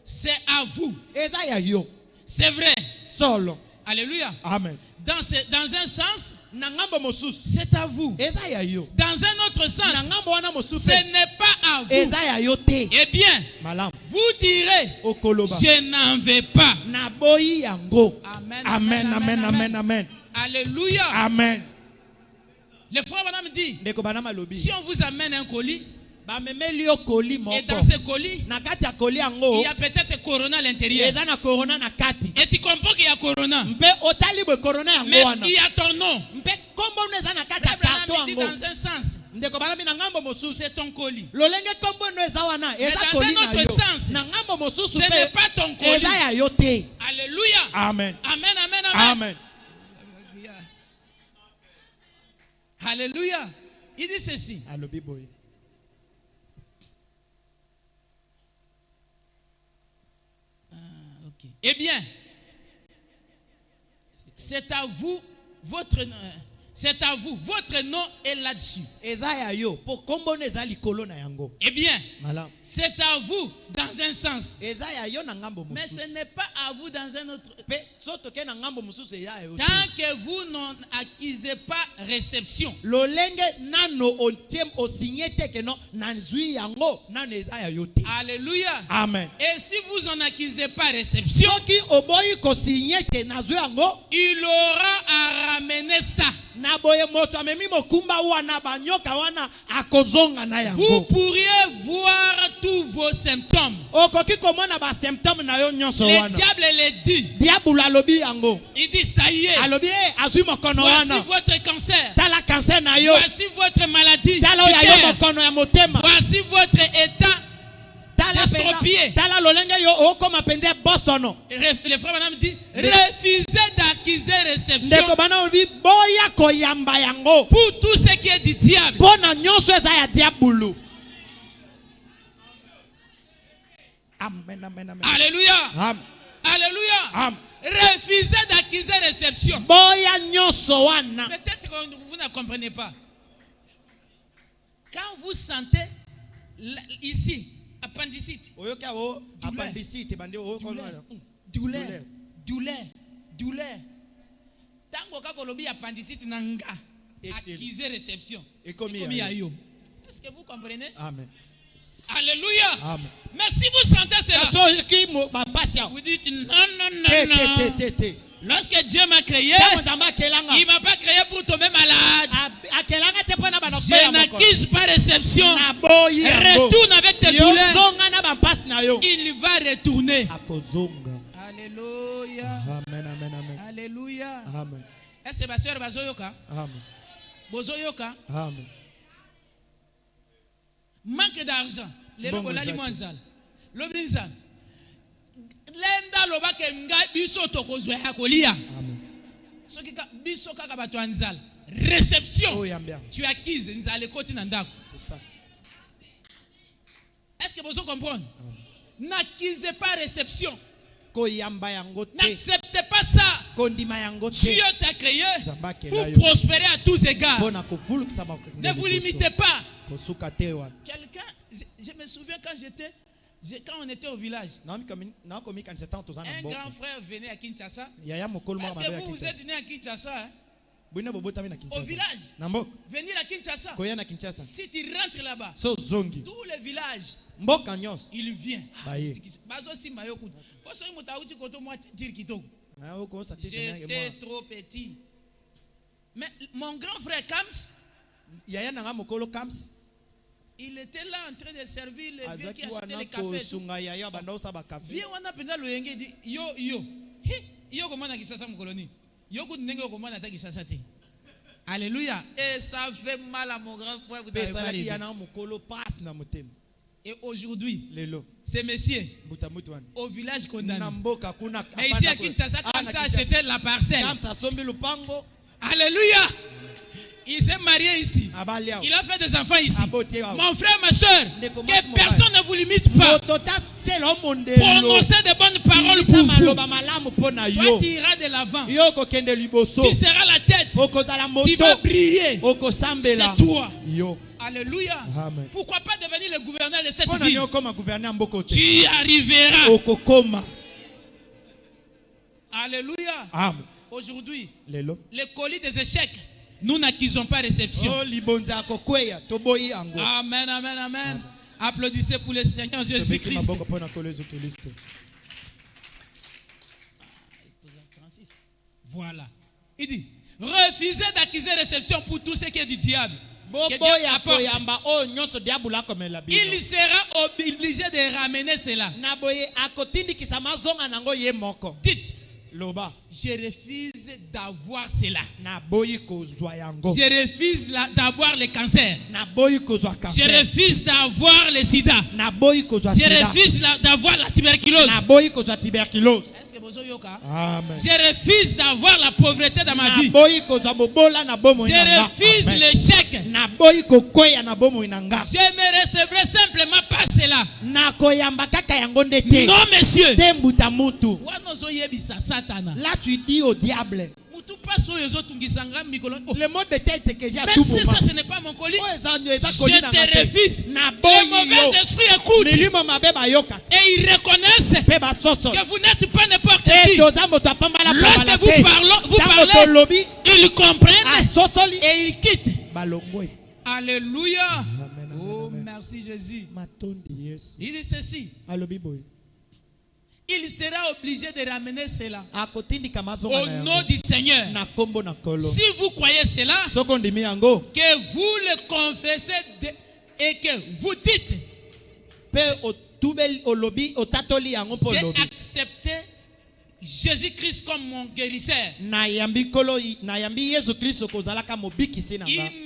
C'est à vous. C'est vrai. Solo. Alléluia. Amen. Dans un sens, c'est à vous. Dans un autre sens, ce n'est pas à vous. Eh bien, vous direz, je n'en veux pas. Amen. Amen. Amen. Amen. Amen. Alléluia. Amen. Le frère Banam dit, si on vous amène un colis, et dans ce colis, il y a peut-être Corona à l'intérieur. Et tu comprends qu'il y a Corona. Mais il y a ton nom. Dit dans un sens, c'est ton colis. Mais dans un autre sens, ce n'est pas ton colis. Alléluia. Amen. Amen, amen, amen. Amen. Alléluia. Il dit ceci. Okay. Eh bien, c'est à vous, votre nom est là-dessus. Eh bien, c'est à vous dans un sens. Mais ce n'est pas à vous dans un autre. Tant que vous n'en acquisez pas réception. Alléluia. Amen. Et si vous n'en acquisez pas réception, il aura à ramener ça. Vous pourriez voir tous vos symptômes. Le diable les dit. Il dit ça y est. Voici votre cancer. Voici votre maladie. Voici votre état. Le frère Madame dit, refusez d'acquiser réception pour tout ce qui est du diable. Amen, amen, amen. Alléluia. Amen. Alléluia. Amen. Refusez d'acquiser réception. Peut-être que vous ne comprenez pas. Quand vous sentez ici, appendicite, douleur. Tango kakolobi appendicite nanga, acquiser réception. Est-ce que vous comprenez? Amen. Alléluia. Amen. Mais si vous sentez cela, vous dites non. Lorsque Dieu m'a créé, il ne m'a pas créé pour tomber malade. Je n'acquise pas réception. Retourne avec tes douleurs. Il va retourner. Alléluia. Amen, amen, amen. Alléluia. Amen. Est-ce que ma soeur Bazoyoka? Amen. Bozoyoka? Amen. Manque d'argent. Les Logolali Mwanzal. Lobinzal. Lenda loba ke ngai biso tokozwa ya kolia. Amen. Soki ka biso kaka bato anzal. Réception. Oh, yambia. Tu acquises nzale koti na ndako. C'est ça. Est-ce que vous comprenez? N'acquisez pas réception. N'acceptez pas ça. Dieu t'a créé pour prospérer à tous égards. Ne vous limitez pas. Quelqu'un, Je me souviens quand on était au village. Un grand frère venait à Kinshasa. Est-ce que vous êtes né à Kinshasa? Hein? Au village. Venir à Kinshasa. Si tu rentres là-bas, tous les villages, il vient. J'étais trop petit. Mais mon grand frère Kams, il était là en train de servir les vieux qui achetaient les cafés. Viens, on a pendant le yenge dit yo comment na kisasa mkoloni. Yo ku ndenge comment na ta kisasa te. Alléluia. Et ça fait mal à mon grand frère. Et aujourd'hui, ces messieurs au village condamné. Et ici à Kinshasa, comme ça acheté la parcelle. Alléluia. Il s'est marié ici. Il a fait des enfants ici. Mon frère, ma soeur, que personne ne vous limite pas. Prononcez de bonnes paroles pour vous. Toi, tu iras de l'avant. Tu seras la tête. Tu vas briller. C'est toi. Alléluia. Amen. Pourquoi pas devenir le gouverneur de cette ville? Tu y arriveras. Alléluia. Amen. Aujourd'hui, le colis des échecs, nous n'acquisons pas réception. Amen, amen, amen. Applaudissez pour le Seigneur Jésus-Christ. Voilà. Il dit, refusez d'acquérir réception pour tout ce qui est du diable. Il sera obligé de ramener cela. Dites, je refuse d'avoir cela. Je refuse d'avoir le cancer. Je refuse d'avoir le sida. Je refuse d'avoir la tuberculose. Est-ce que vous avez Je refuse d'avoir la pauvreté dans ma vie. Je refuse l'échec. Je ne recevrai simplement pas cela. Non, monsieur. Là, tu dis au diable. Le mot de tête que j'ai à tout moment. Ça, ce n'est pas mon colis. Je te refuse. Les mauvais esprits écoutent. Et ils reconnaissent que vous n'êtes pas n'importe qui. Lorsque vous parlez, ils comprennent et ils quittent. Alléluia. Oh, merci Jésus. Il dit ceci. Il sera obligé de ramener cela au nom du Seigneur. Si vous croyez cela, que vous le confessez et que vous dites, j'ai accepté Jésus-Christ comme mon guérisseur. Il n'y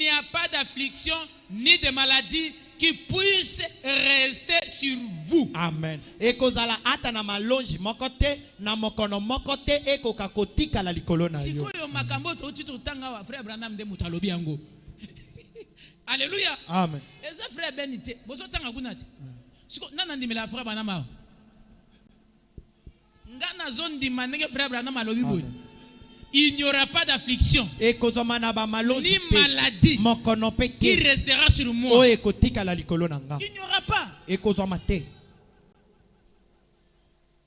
a pas d'affliction ni de maladie qui puisse rester sur vous. Amen. Alléluia. Amen. Il n'y aura pas d'affliction ni maladie qui restera sur moi. Il n'y aura pas.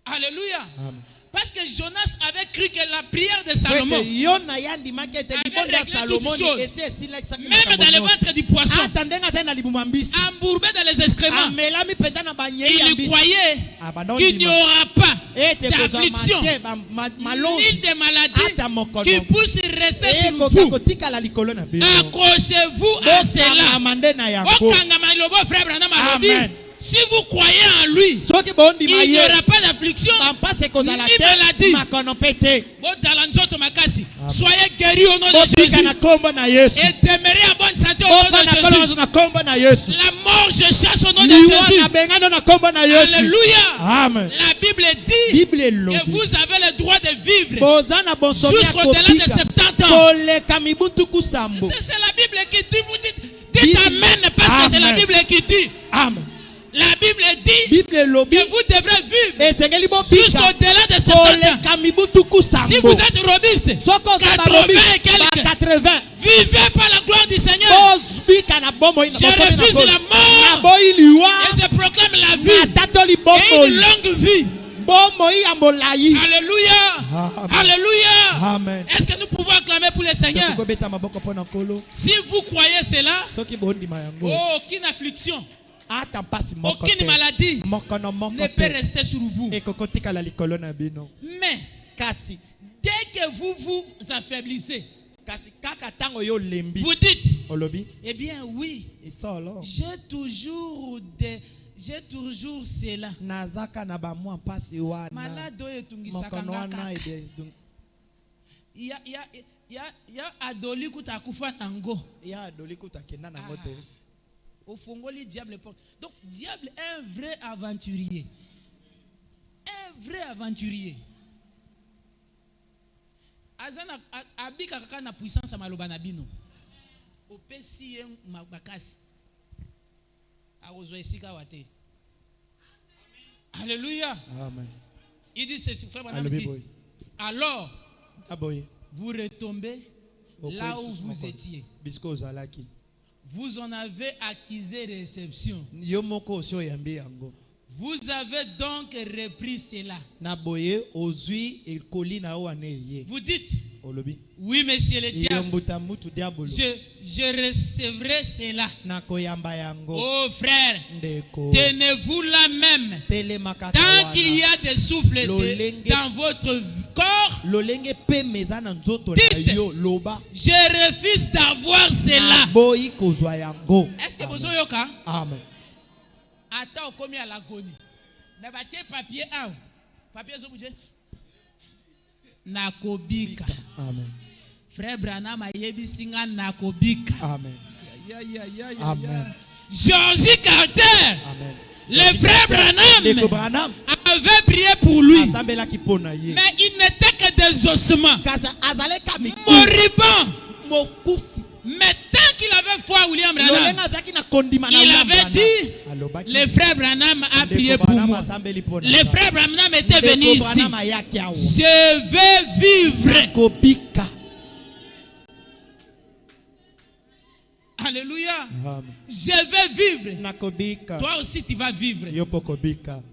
Alléluia. Amen. Parce que Jonas avait cru que la prière de Salomon avait réglé toutes choses. Même dans le ventre du poisson, embourbé dans les excréments, il croyait qu'il n'y aura pas d'affliction ni de maladie qui puisse rester sur vous. Accrochez-vous à cela. Amen. Si vous croyez en lui, il n'y aura pas d'affliction ni maladie. Soyez guéris au nom de Jésus. Et demeurez en bonne santé au nom de Jésus. La mort, je chasse au nom de Jésus. Alléluia. Amen. La Bible dit que vous avez le droit de vivre jusqu'au-delà de 70 ans. C'est la Bible qui dit. Vous dites Amen parce que c'est la Bible qui dit. Amen. La Bible dit que vous devrez vivre jusqu'au-delà de 70 ans. Si vous êtes robuste, 80 et quelques, vivez par la gloire du Seigneur. Je refuse la mort et je et une longue vie. Alléluia. Alléluia. Amen. Est-ce que nous pouvons acclamer pour le Seigneur? Si vous croyez cela, aucune affliction, aucune maladie ne peut rester sur vous. Mais dès que vous vous affaiblissez, vous dites, eh bien oui, j'ai toujours cela. Malade etungisaka ngaka. Ya adoli kutakufa nango. Ya adoli kutakenda nango te. Au fongoli diable porte. Donc diable est un vrai aventurier. Un vrai aventurier. Azana abika kaka na puissance ya maloba na bino. Opesi makasi. Arozwa esika wate. Alléluia. Amen. Il dit ceci, frère Branham dit. Alors, vous retombez là où vous étiez. Vous en avez acquis réception. Vous avez donc repris cela. Vous dites, oui, monsieur le diable, je recevrai cela. Oh frère, tenez-vous là même. Tant qu'il y a des souffles dans votre corps, dites, je refuse d'avoir cela. Est-ce que vous avez yoka? Amen. Attends, comme il y a l'agonie. Mais bâtir papier, papier, nakobika. Amen. Frère Branham a yebi singa nakobika. Amen. Amen. Georgie Carter. Amen. Le frère Branham avait prié pour lui. Mais il n'était que des ossements. Moribond. Mais tant qu'il avait foi, William Branham, il avait dit, le frère Branham a prié pour moi. Le frère Branham était venu ici. Je vais vivre. Alléluia. Je vais vivre. Toi aussi tu vas vivre.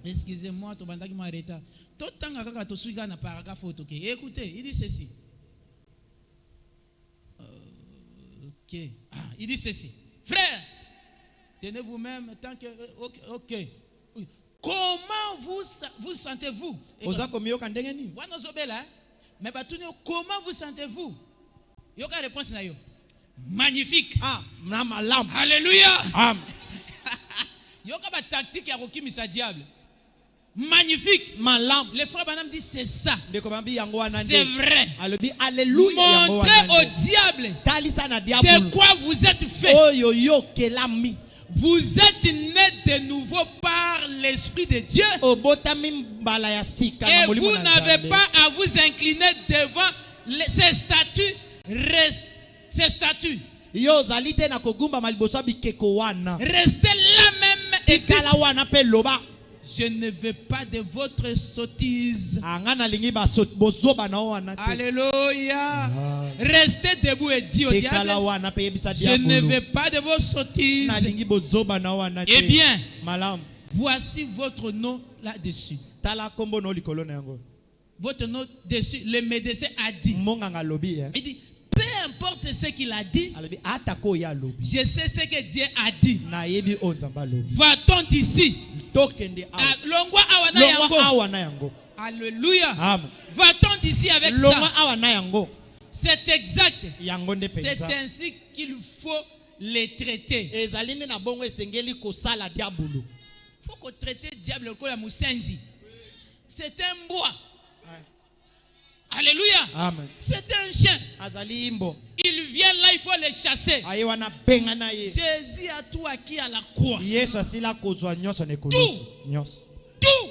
Excusez-moi, tu bandaki m'arrêter. Tout le temps que tu suis dans le paragraphe, écoutez, il dit ceci. Il dit ceci. Frère, tenez vous-même tant que... Ok. Comment vous sentez-vous? Mais comment vous sentez-vous? Yoka réponse na yo. Magnifique. Alléluia. Yoka ba tactique ya kokimisa diable. Magnifique. Le frère Branham dit c'est ça. C'est vrai. Alléluia. Montrez au diable de quoi vous êtes fait. Vous êtes né de nouveau par l'Esprit de Dieu. Et vous n'avez pas à vous incliner devant ces statues. Ces statues. Restez là même et dites, je ne veux pas de votre sottise. Alléluia. Restez debout et dites au diable, je ne veux pas de vos sottises. Eh bien, voici votre nom là-dessus. Votre nom dessus, le médecin a dit. Il dit, peu importe ce qu'il a dit, je sais ce que Dieu a dit. Va-t-on d'ici? Alléluia. Va-t-on d'ici avec ça? C'est exact. C'est ainsi qu'il faut les traiter. Il faut qu'on traite le diable comme Moussendi. C'est un bois. Alléluia. Amen. C'est un chien. Il vient là, il faut le chasser. Jésus a tout acquis à la croix. Tout.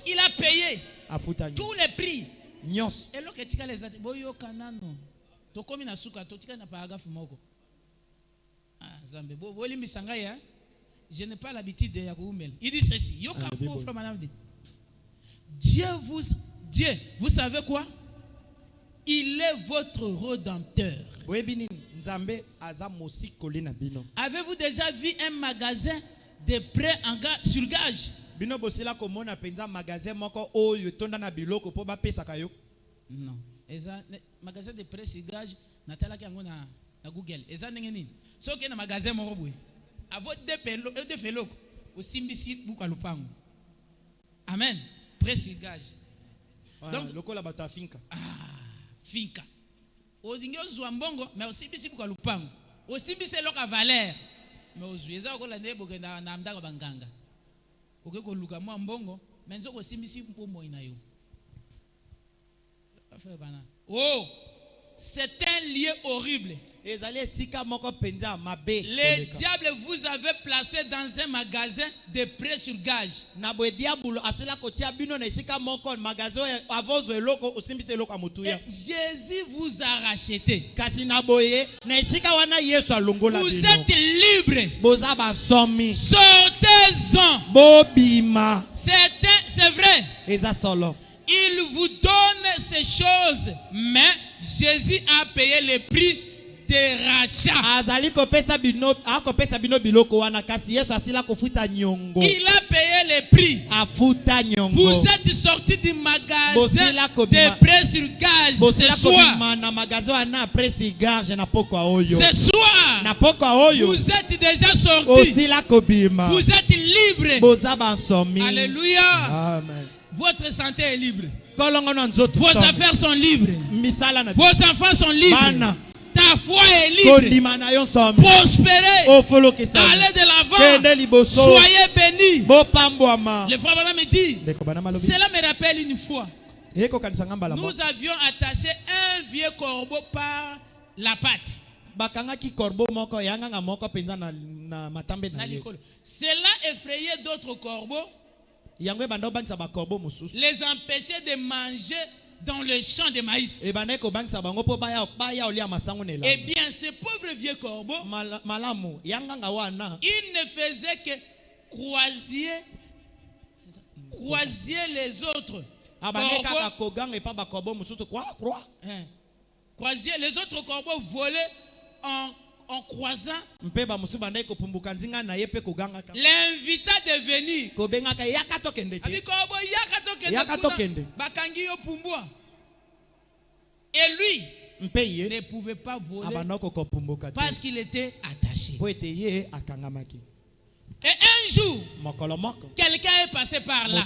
Il a payé tous les prix. Et là, que tu as les boyo kanano. To komi na suka, to tika na paragraphe moko. Zambe, boli misanga ya. Je n'ai pas l'habitude de yakoumel. Il dit ceci. Yoka pour frère madame dit. Dieu, vous savez quoi? Il est votre rédempteur. Avez-vous déjà vu un magasin de prêt sur gage? Bino bosila komona penza magasin moko oyo tonda na biloko po ba pesa kayo. Non. Eza magasin de presse gage natala yango na Google. Eza ndenge nini? Soki na magasin moko boye. Avo de feloko osimbisi buka lupango. Amen. Presse gage. Donc lokola bata finka. Finka. Odingi ozwa mbongo mais osimbisi buka lupango. Osimbisi loka valeur. Mais ozwi eza okola ndebo na ndako banganga. Okeko luka mwa mbongo mais nzoko osimbisi mpomo ina yo. Oh, c'est un lieu horrible. Le diable vous avait placé dans un magasin de prêt sur gage. Et Jésus vous a racheté. Vous êtes libre. Sortez-en. C'est vrai. Il vous donne ces choses, mais Jésus a payé le prix de rachat. Il a payé le prix. Vous êtes sortis du magasin de prêt sur gage ce soir. Ce soir, vous êtes déjà sortis. Vous êtes libres. Alléluia. Amen. Votre santé est libre. Vos affaires sont libres. Vos enfants sont libres. Ta foi est libre. Prospérez. Allez de l'avant. Soyez bénis. Le frère Bala me dit, cela me rappelle une fois. Nous avions attaché un vieux corbeau par la patte. Cela effrayait d'autres corbeaux. Les empêcher de manger dans le champ de maïs. Eh bien, ce pauvre vieux corbeau, il ne faisait que croiser les autres. Croiser les autres corbeaux volaient en croisant. L'invita de venir. Et lui ne pouvait pas voler parce qu'il était attaché. Et un jour, quelqu'un est passé par là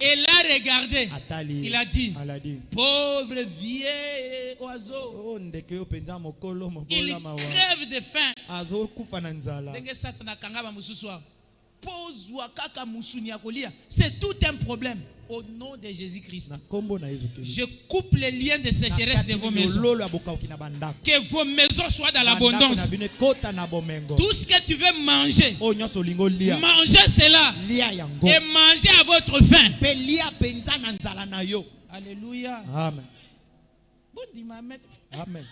et l'a regardé. Il a dit, pauvre vieux oiseau, il crève de faim. C'est tout un problème. Au nom de Jésus-Christ, je coupe les liens de sécheresse de vos maisons. Que vos maisons soient dans l'abondance. Tout ce que tu veux manger, mangez cela et mangez à votre faim. Alléluia. Amen. Amen.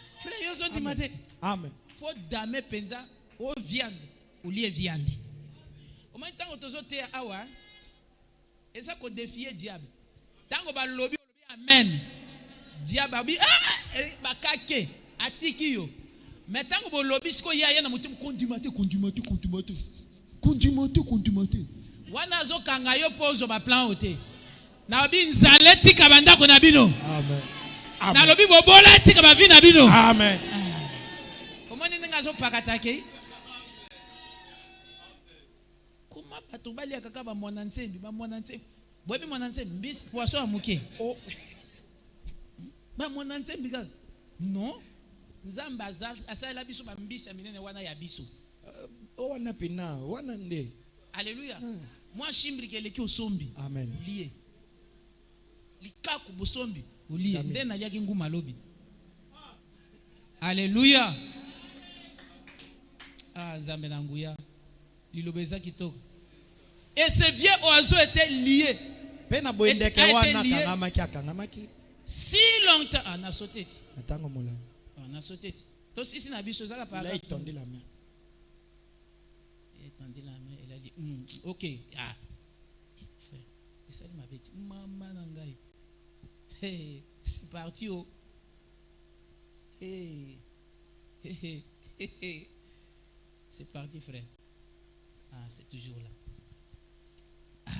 Amen. Faut damer penza au viande ou lié viande. Au moins tant que tu es awa, et ça qu'on défier diable. Tant que ba lobby amen. Diable abi bakake atiki yo. Mais tant que lobby sko ya na mutum kondimate. Wana zo kanga yo pozo ba plan ote. Na obi nzaleti kabanda ko na bino. Amen. Na lobi bobola tika ba vi na bino. Amen. Comment ni nga zo pakatake? Comment batubali akaka ba monansembi bobi monansembi bis poisson amuke. Oh. Ba monansembi ka. Non. Nzamba asala biso ba mbisi minene wana ya biso. Wana pina, wana nde. Alléluia. Moi chimbri ke leki osombi. Amen. Lié. Likaku bosombi. Uliye. Ndena yaki nguma lobi. Alléluia. Ah, Nzambe na nguya. Lilobeza kitoko. Et ce vieux oiseau était lié. Si longtemps. Ah, na sauté. Ah, na sauté. Donc ici na biso zaka par là. Il a étendu la main. Il a dit OK. Ah. Et ça il m'avait dit maman nangai. Hey, c'est parti oh. Hey. C'est parti frère. Ah, c'est toujours là. Ah.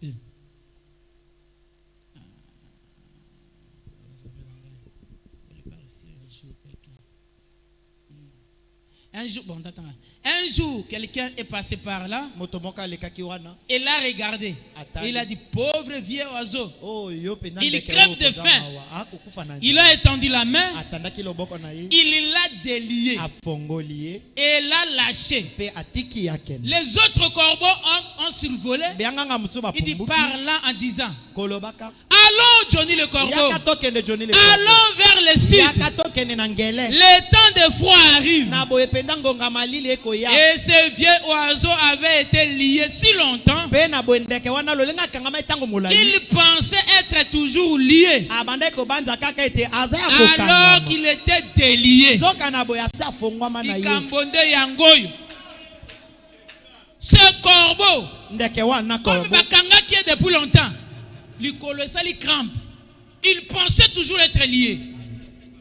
2. Un jour, quelqu'un est passé par là. Et l'a regardé. Et il a dit, pauvre vieux oiseau. Il crève de faim. Il a étendu la main. Il l'a délié. Et l'a lâché. Les autres corbeaux ont survolé. Il dit, parlant en disant, allons Johnny le corbeau. Allons vers le sud. Le temps de froid arrive. Et ce vieux oiseau avait été lié si longtemps qu'il pensait être toujours lié, alors qu'il était délié. Ce corbeau, comme Bakanga qui est depuis longtemps, il crampe. Il pensait toujours être lié.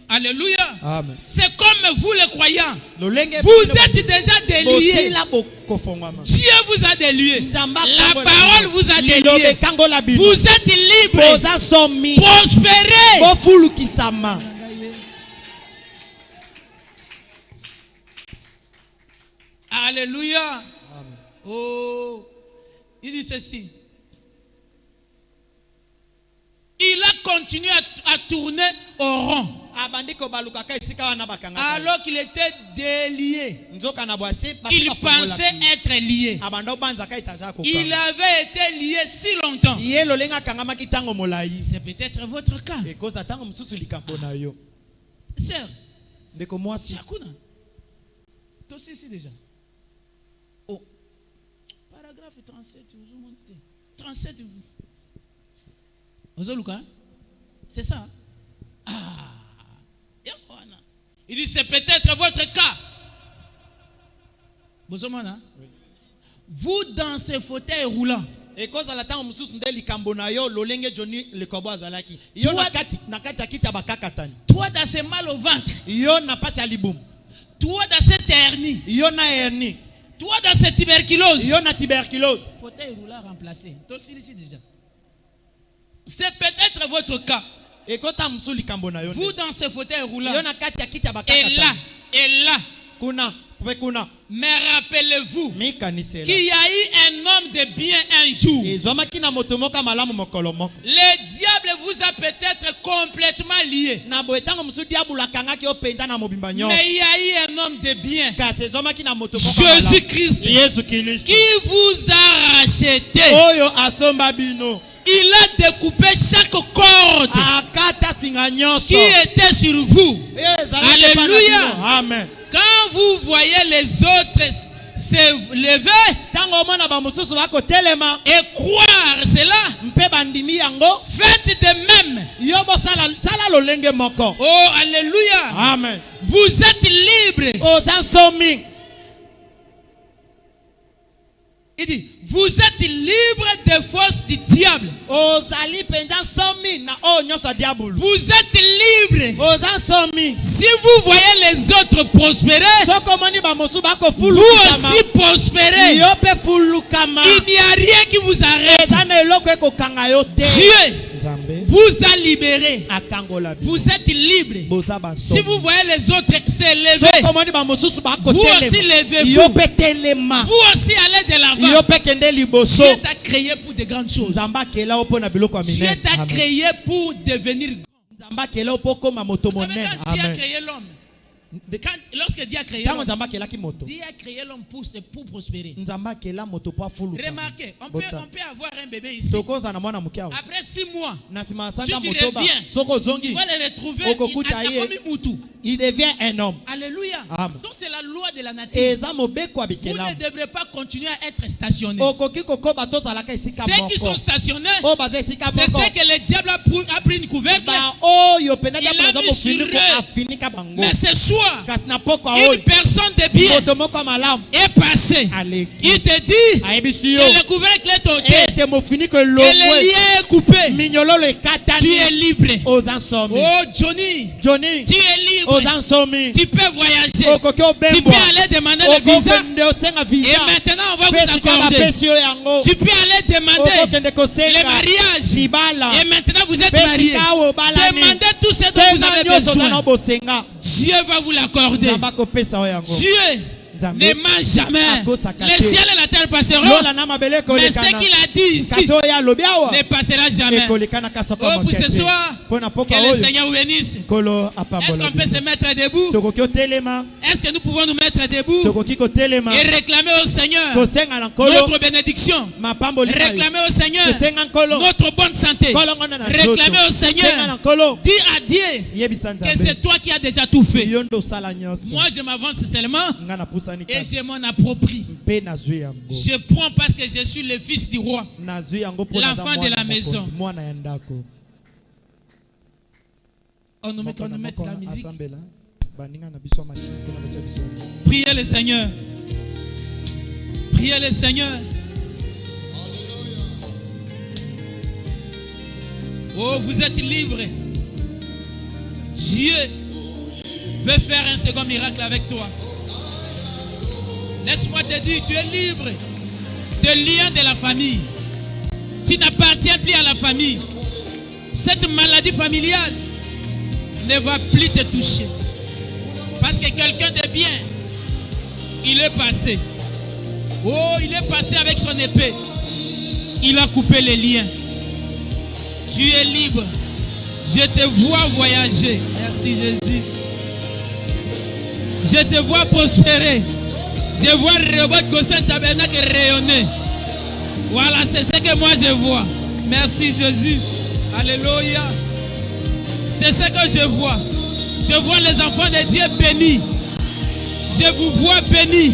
Alléluia. Amen. C'est comme vous les croyants. Vous êtes déjà déliés. Dieu vous a déliés. La parole vous a déliés. Vous êtes libres. Prospérez. Alléluia. Amen. Oh, il dit ceci. Il a continué à tourner au rond. Alors qu'il était délié. Il pensait être lié. Il avait été lié si longtemps. C'est peut-être votre cas. Sœur, c'est Akuna. Toi aussi ici déjà. Oh. Paragraphe 37, vous montez. 37. C'est ça. Il dit c'est peut-être votre cas. Vous dans ce fauteuil roulant. Toi dans ce mal au ventre. Toi dans cette hernie. Toi dans cette tuberculose. Fauteuil roulant remplacé. Toi aussi ici déjà. C'est peut-être votre cas. Vous dans ce fauteuil roulant. Et là. Mais rappelez-vous qu'il y a eu un homme de bien un jour. Le diable vous a peut-être complètement lié. Mais il y a eu un homme de bien, Jésus-Christ, qui vous a racheté. Il a découpé chaque corde qui était sur vous. Alléluia. Amen. Quand vous voyez les autres se lever et croire cela, faites de même. Oh, alléluia. Amen. Vous êtes libres. Il dit, vous êtes libre des forces du diable. Vous êtes libre. Si vous voyez les autres prospérer, vous aussi prospérez. Il n'y a rien qui vous arrête. Dieu vous a libéré. Vous êtes libre. Si vous voyez les autres s'élever, vous aussi levez-vous. Vous aussi allez de l'avant. Dieu t'a créé pour de grandes choses. Dieu t'a créé pour devenir grand. Vous savez quand Dieu a créé l'homme, lorsque Dieu a créé l'homme, Dieu a créé l'homme pour prospérer. Remarquez, on peut avoir un bébé ici. Après 6 mois, si tu reviens, tu vas le retrouver, il devient un homme. Alléluia. Amen. Donc c'est la loi de la nature. Vous ne devrez pas continuer à être stationné. Ceux qui sont stationnés, c'est ceux que le diable a pris une couvercle. Il a mis sur eux. Mais ce soir, une personne de bien est passée. Il te dit que le couvercle est ôté, que le lien est coupé. Tu es libre. Oh Johnny, tu es libre. libre. Tu peux voyager. Tu peux aller demander le visa. Et maintenant, on va vous accorder. Tu peux aller demander le mariage. Et maintenant, vous êtes mariés. Demandez tout ce dont vous avez besoin. Dieu va vous l'accorder. Dieu ne ment jamais. Le ciel et la terre passeront, mais ce qu'il a dit ici ne passera jamais. Oh, pour ce soir, que le Seigneur vous bénisse. Est-ce qu'on peut se mettre debout? Est-ce que nous pouvons nous mettre debout et réclamer au Seigneur notre bénédiction? Réclamer au Seigneur notre bonne santé. Réclamer au Seigneur, dire à Dieu que c'est toi qui as déjà tout fait. Moi je m'avance seulement et je m'en approprie. Je prends parce que je suis le fils du roi, l'enfant de la maison. On nous met la musique. Priez le Seigneur. Priez le Seigneur. Oh, vous êtes libre. Dieu veut faire un second miracle avec toi. Laisse-moi te dire, tu es libre de lien de la famille. Tu n'appartiens plus à la famille. Cette maladie familiale ne va plus te toucher. Parce que quelqu'un de bien, il est passé. Oh, il est passé avec son épée. Il a coupé les liens. Tu es libre. Je te vois voyager. Merci Jésus. Je te vois prospérer. Je vois Rehoboth Goshen Tabernacle rayonner. Voilà, c'est ce que moi je vois. Merci Jésus. Alléluia. C'est ce que je vois. Je vois les enfants de Dieu bénis. Je vous vois bénis.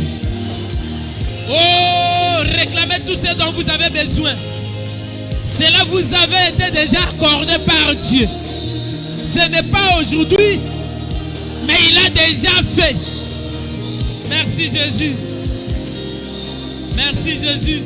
Oh, réclamez tout ce dont vous avez besoin. Cela vous avait été déjà accordé par Dieu. Ce n'est pas aujourd'hui, mais il a déjà fait. Merci Jésus. Merci Jésus.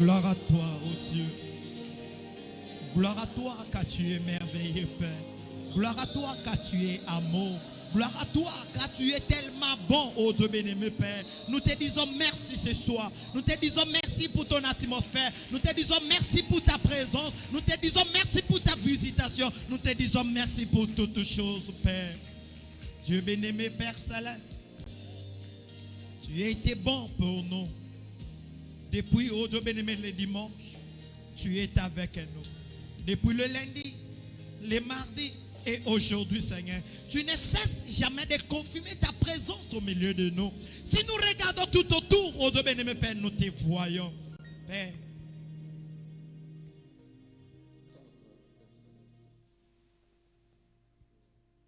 Gloire à toi, oh Dieu. Gloire à toi car tu es merveilleux, Père. Gloire à toi car tu es amour. Gloire à toi car tu es tellement bon, oh Dieu bien-aimé, Père. Nous te disons merci ce soir. Nous te disons merci pour ton atmosphère. Nous te disons merci pour ta présence. Nous te disons merci pour ta visitation. Nous te disons merci pour toutes choses, Père. Dieu bien-aimé, Père céleste, tu as été bon pour nous. Depuis, oh Dieu bien-aimé, le dimanche, tu es avec nous. Depuis le lundi, le mardi et aujourd'hui, Seigneur, tu ne cesses jamais de confirmer ta présence au milieu de nous. Si nous regardons tout autour, oh Dieu bien-aimé, Père, nous te voyons. Père,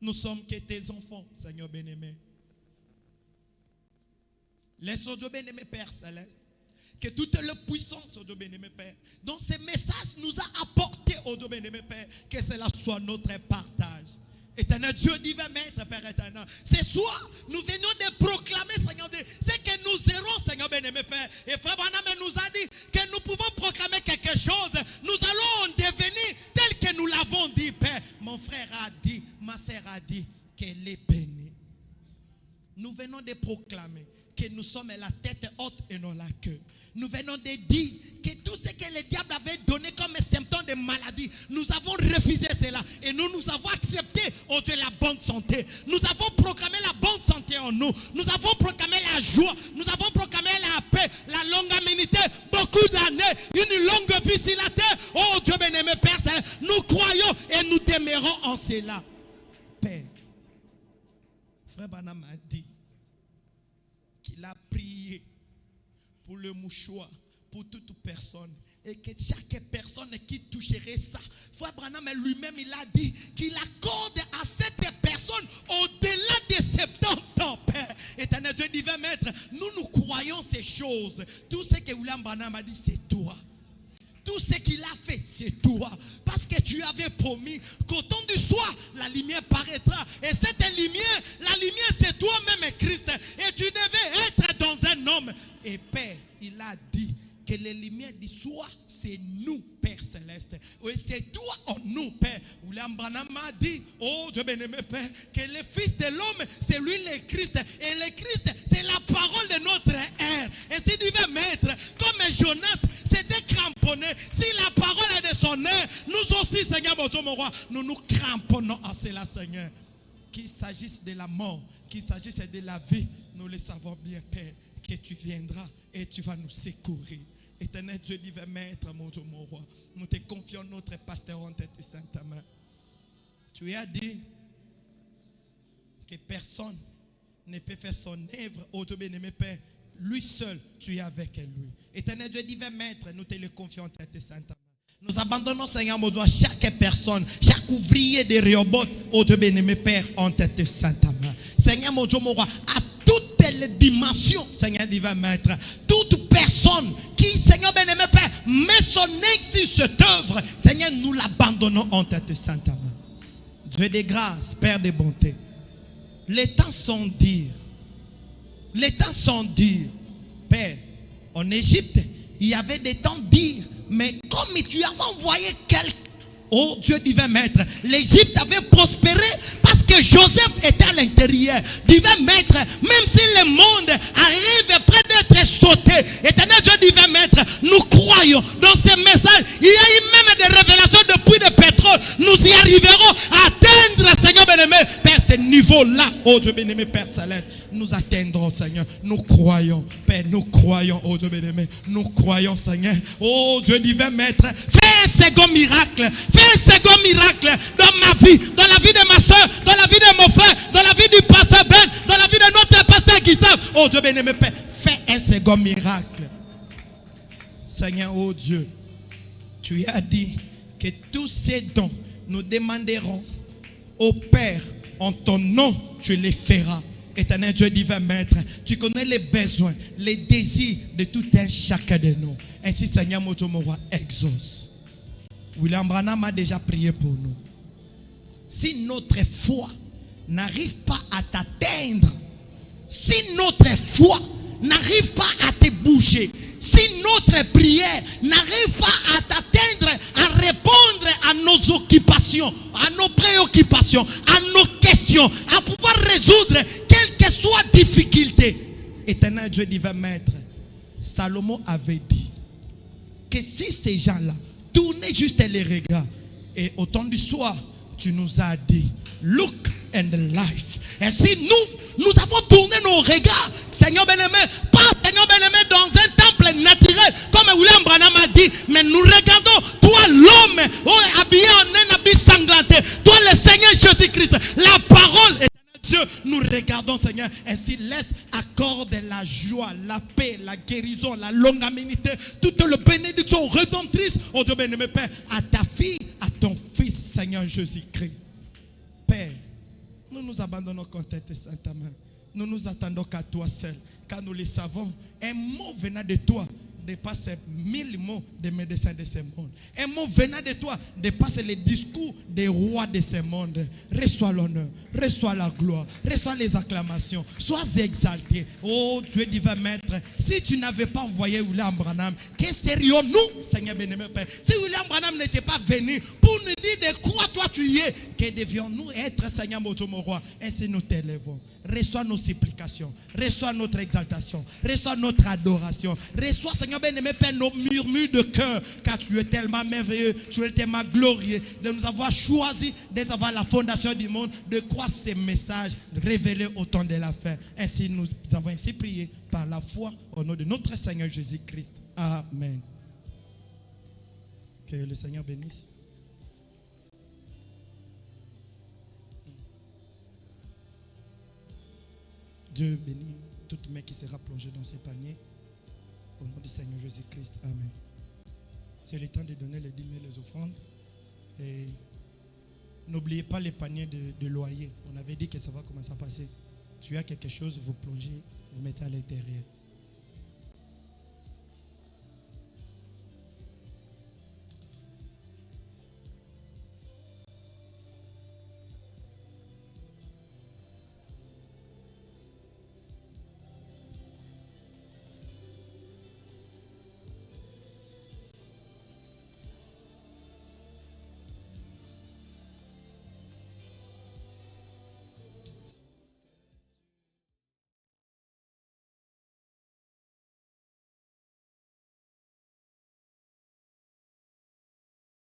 nous sommes que tes enfants, Seigneur bien-aimé. Laisse, oh Dieu bien-aimé, Père céleste, que toute la puissance, oh Dieu bien-aimé, Père, dont ce message nous a apporté, oh Dieu bien-aimé, Père, que cela soit notre partage. Éternel Dieu divin maître, Père éternel, ce soir, nous venons de proclamer, Seigneur, c'est que nous errons, Seigneur bien-aimé, Père. Et Frère Branham nous a dit que nous pouvons proclamer quelque chose. Nous allons devenir tel que nous l'avons dit, Père. Mon frère a dit, ma sœur a dit qu'elle est bénie. Nous venons de proclamer que nous sommes la tête haute et non la queue. Nous venons de dire que tout ce que le diable avait donné comme symptôme de maladie, nous avons refusé cela et nous avons accepté au Dieu la bonne santé. Nous avons proclamé la bonne santé en nous. Nous avons proclamé la joie. Nous avons proclamé la paix, la longanimité, beaucoup d'années, une longue vie sur la terre. Oh Dieu bien-aimé, Père, nous croyons et nous demeurons en cela. Père, Frère Branham a dit qu'il a prié pour le mouchoir, pour toute personne, et que chaque personne qui toucherait ça, Frère Branham lui-même, il a dit qu'il accorde à cette personne au-delà de 70 ans, Père. Éternel Dieu divin maître, nous croyons ces choses. Tout ce que William Branham a dit, c'est toi. Tout ce qu'il a fait, c'est toi. Parce que tu avais promis qu'au temps du soir, la lumière paraîtra. Et cette lumière, la lumière, c'est toi-même, Christ. Et tu devais être dans un homme. Et Père, il a dit que les lumières du soir, c'est nous, Père céleste. Oui, c'est toi en nous, Père. William Branham a dit, oh Dieu bien-aimé, Père, que le Fils de l'homme, c'est lui le Christ. Et le Christ, c'est la parole de notre ère. Et si tu veux mettre, comme Jonas, c'était cramponné. Si la parole est de son ère, nous aussi, Seigneur, mon roi, nous nous cramponnons à cela, Seigneur. Qu'il s'agisse de la mort, qu'il s'agisse de la vie, nous le savons bien, Père, que tu viendras et tu vas nous secourir. Éternel Dieu divin maître, mon Dieu, mon roi, nous te confions notre pasteur en tête sainte main. Tu as dit que personne ne peut faire son œuvre, ô Dieu bien-aimé Père. Lui seul, tu es avec lui. Éternel Dieu divin maître, nous te le confions en tête sainte main. Nous abandonnons, Seigneur, mon Dieu, chaque personne, chaque ouvrier de Rehoboth, ô Dieu bien-aimé Père, en tête sainte main. Seigneur, mon Dieu, mon roi, à toutes les dimensions, Seigneur divin maître, toute personne qui, Seigneur bien-aimé Père, met son nez sur cette œuvre, Seigneur, nous l'abandonnons en tête sainte main. Dieu de grâce, Père de bonté, les temps sont durs. Les temps sont durs. Père, en Égypte, il y avait des temps durs. Mais comme tu avais envoyé quelqu'un, oh Dieu divin maître, l'Égypte avait prospéré parce que Joseph était à l'intérieur. Divin maître, même si le monde arrive près d'être sauté, éternel Dieu divin maître, nous croyons dans ce message. Il y a eu même des révélations de puits de pétrole. Nous y arriverons à atteindre, Seigneur bien-aimé, Père, ce niveau-là, oh Dieu bien-aimé, Père céleste. Nous atteindrons, Seigneur. Nous croyons, Père, nous croyons, oh Dieu bien-aimé. Nous croyons, Seigneur. Oh Dieu divin maître, fais un second miracle. Fais un second miracle dans ma vie, dans la vie de ma soeur, dans la vie de mon frère, dans la vie du pasteur Ben, dans la vie de notre pasteur Gustave. Oh Dieu bien-aimé, Père, fais un second miracle. Seigneur, oh Dieu, tu as dit que tous ces dons nous demanderons au Père en ton nom, tu les feras. Éternel Dieu divin maître, tu connais les besoins, les désirs de tout un chacun de nous. Ainsi, Seigneur, mon Dieu, mon roi, exauce. William Branham a déjà prié pour nous. Si notre foi n'arrive pas à t'atteindre, si notre foi n'arrive pas à te bouger, si notre prière situations, à nos questions, à pouvoir résoudre quelle que soit difficulté. Éternel Dieu divin maître, Salomon avait dit que si ces gens-là tournaient juste les regards, et au temps du soir, tu nous as dit, look and life. Et si nous avons tourné nos regards, Seigneur bien-aimé, pas Seigneur bien-aimé dans un temple naturel, comme William Branham a dit, mais nous regardons, toi l'homme, habillé en un habit sanglanté, toi le Seigneur Jésus-Christ, la parole est Dieu, nous regardons, Seigneur, ainsi laisse, accorde la joie, la paix, la guérison, la longanimité, toute la bénédiction rédemptrice, oh Dieu bien-aimé Père, à ta fille, à ton fils, Seigneur Jésus-Christ. Père, nous nous abandonnons contre tes saintes mains. Nous nous attendons qu'à toi seul, car nous le savons. Un mot venant de toi dépasse 1000 mots des médecins de ce monde. Un mot venant de toi dépasse les discours des rois de ce monde. Reçois l'honneur, reçois la gloire, reçois les acclamations. Sois exalté. Oh Dieu divin maître, si tu n'avais pas envoyé William Branham, que serions-nous, Seigneur bien-aimé Père? Si William Branham n'était pas venu pour nous dire de quoi toi tu y es, que devions-nous être, Seigneur mon roi? Ainsi nous t'élevons. Reçois nos supplications, reçois notre exaltation, reçois notre adoration, reçois, Seigneur bien-aimé Père, nos murmures de cœur, car tu es tellement merveilleux, tu es tellement glorieux de nous avoir choisi dès avant la fondation du monde, de croire ces messages révélés au temps de la fin. Ainsi nous avons ainsi prié par la foi au nom de notre Seigneur Jésus-Christ. Amen. Que le Seigneur bénisse. Dieu bénit toute main qui sera plongée dans ses paniers. Au nom du Seigneur Jésus-Christ. Amen. C'est le temps de donner les dîmes et les offrandes. Et n'oubliez pas les paniers de loyer. On avait dit que ça va commencer à passer. Tu as quelque chose, vous plongez, vous mettez à l'intérieur.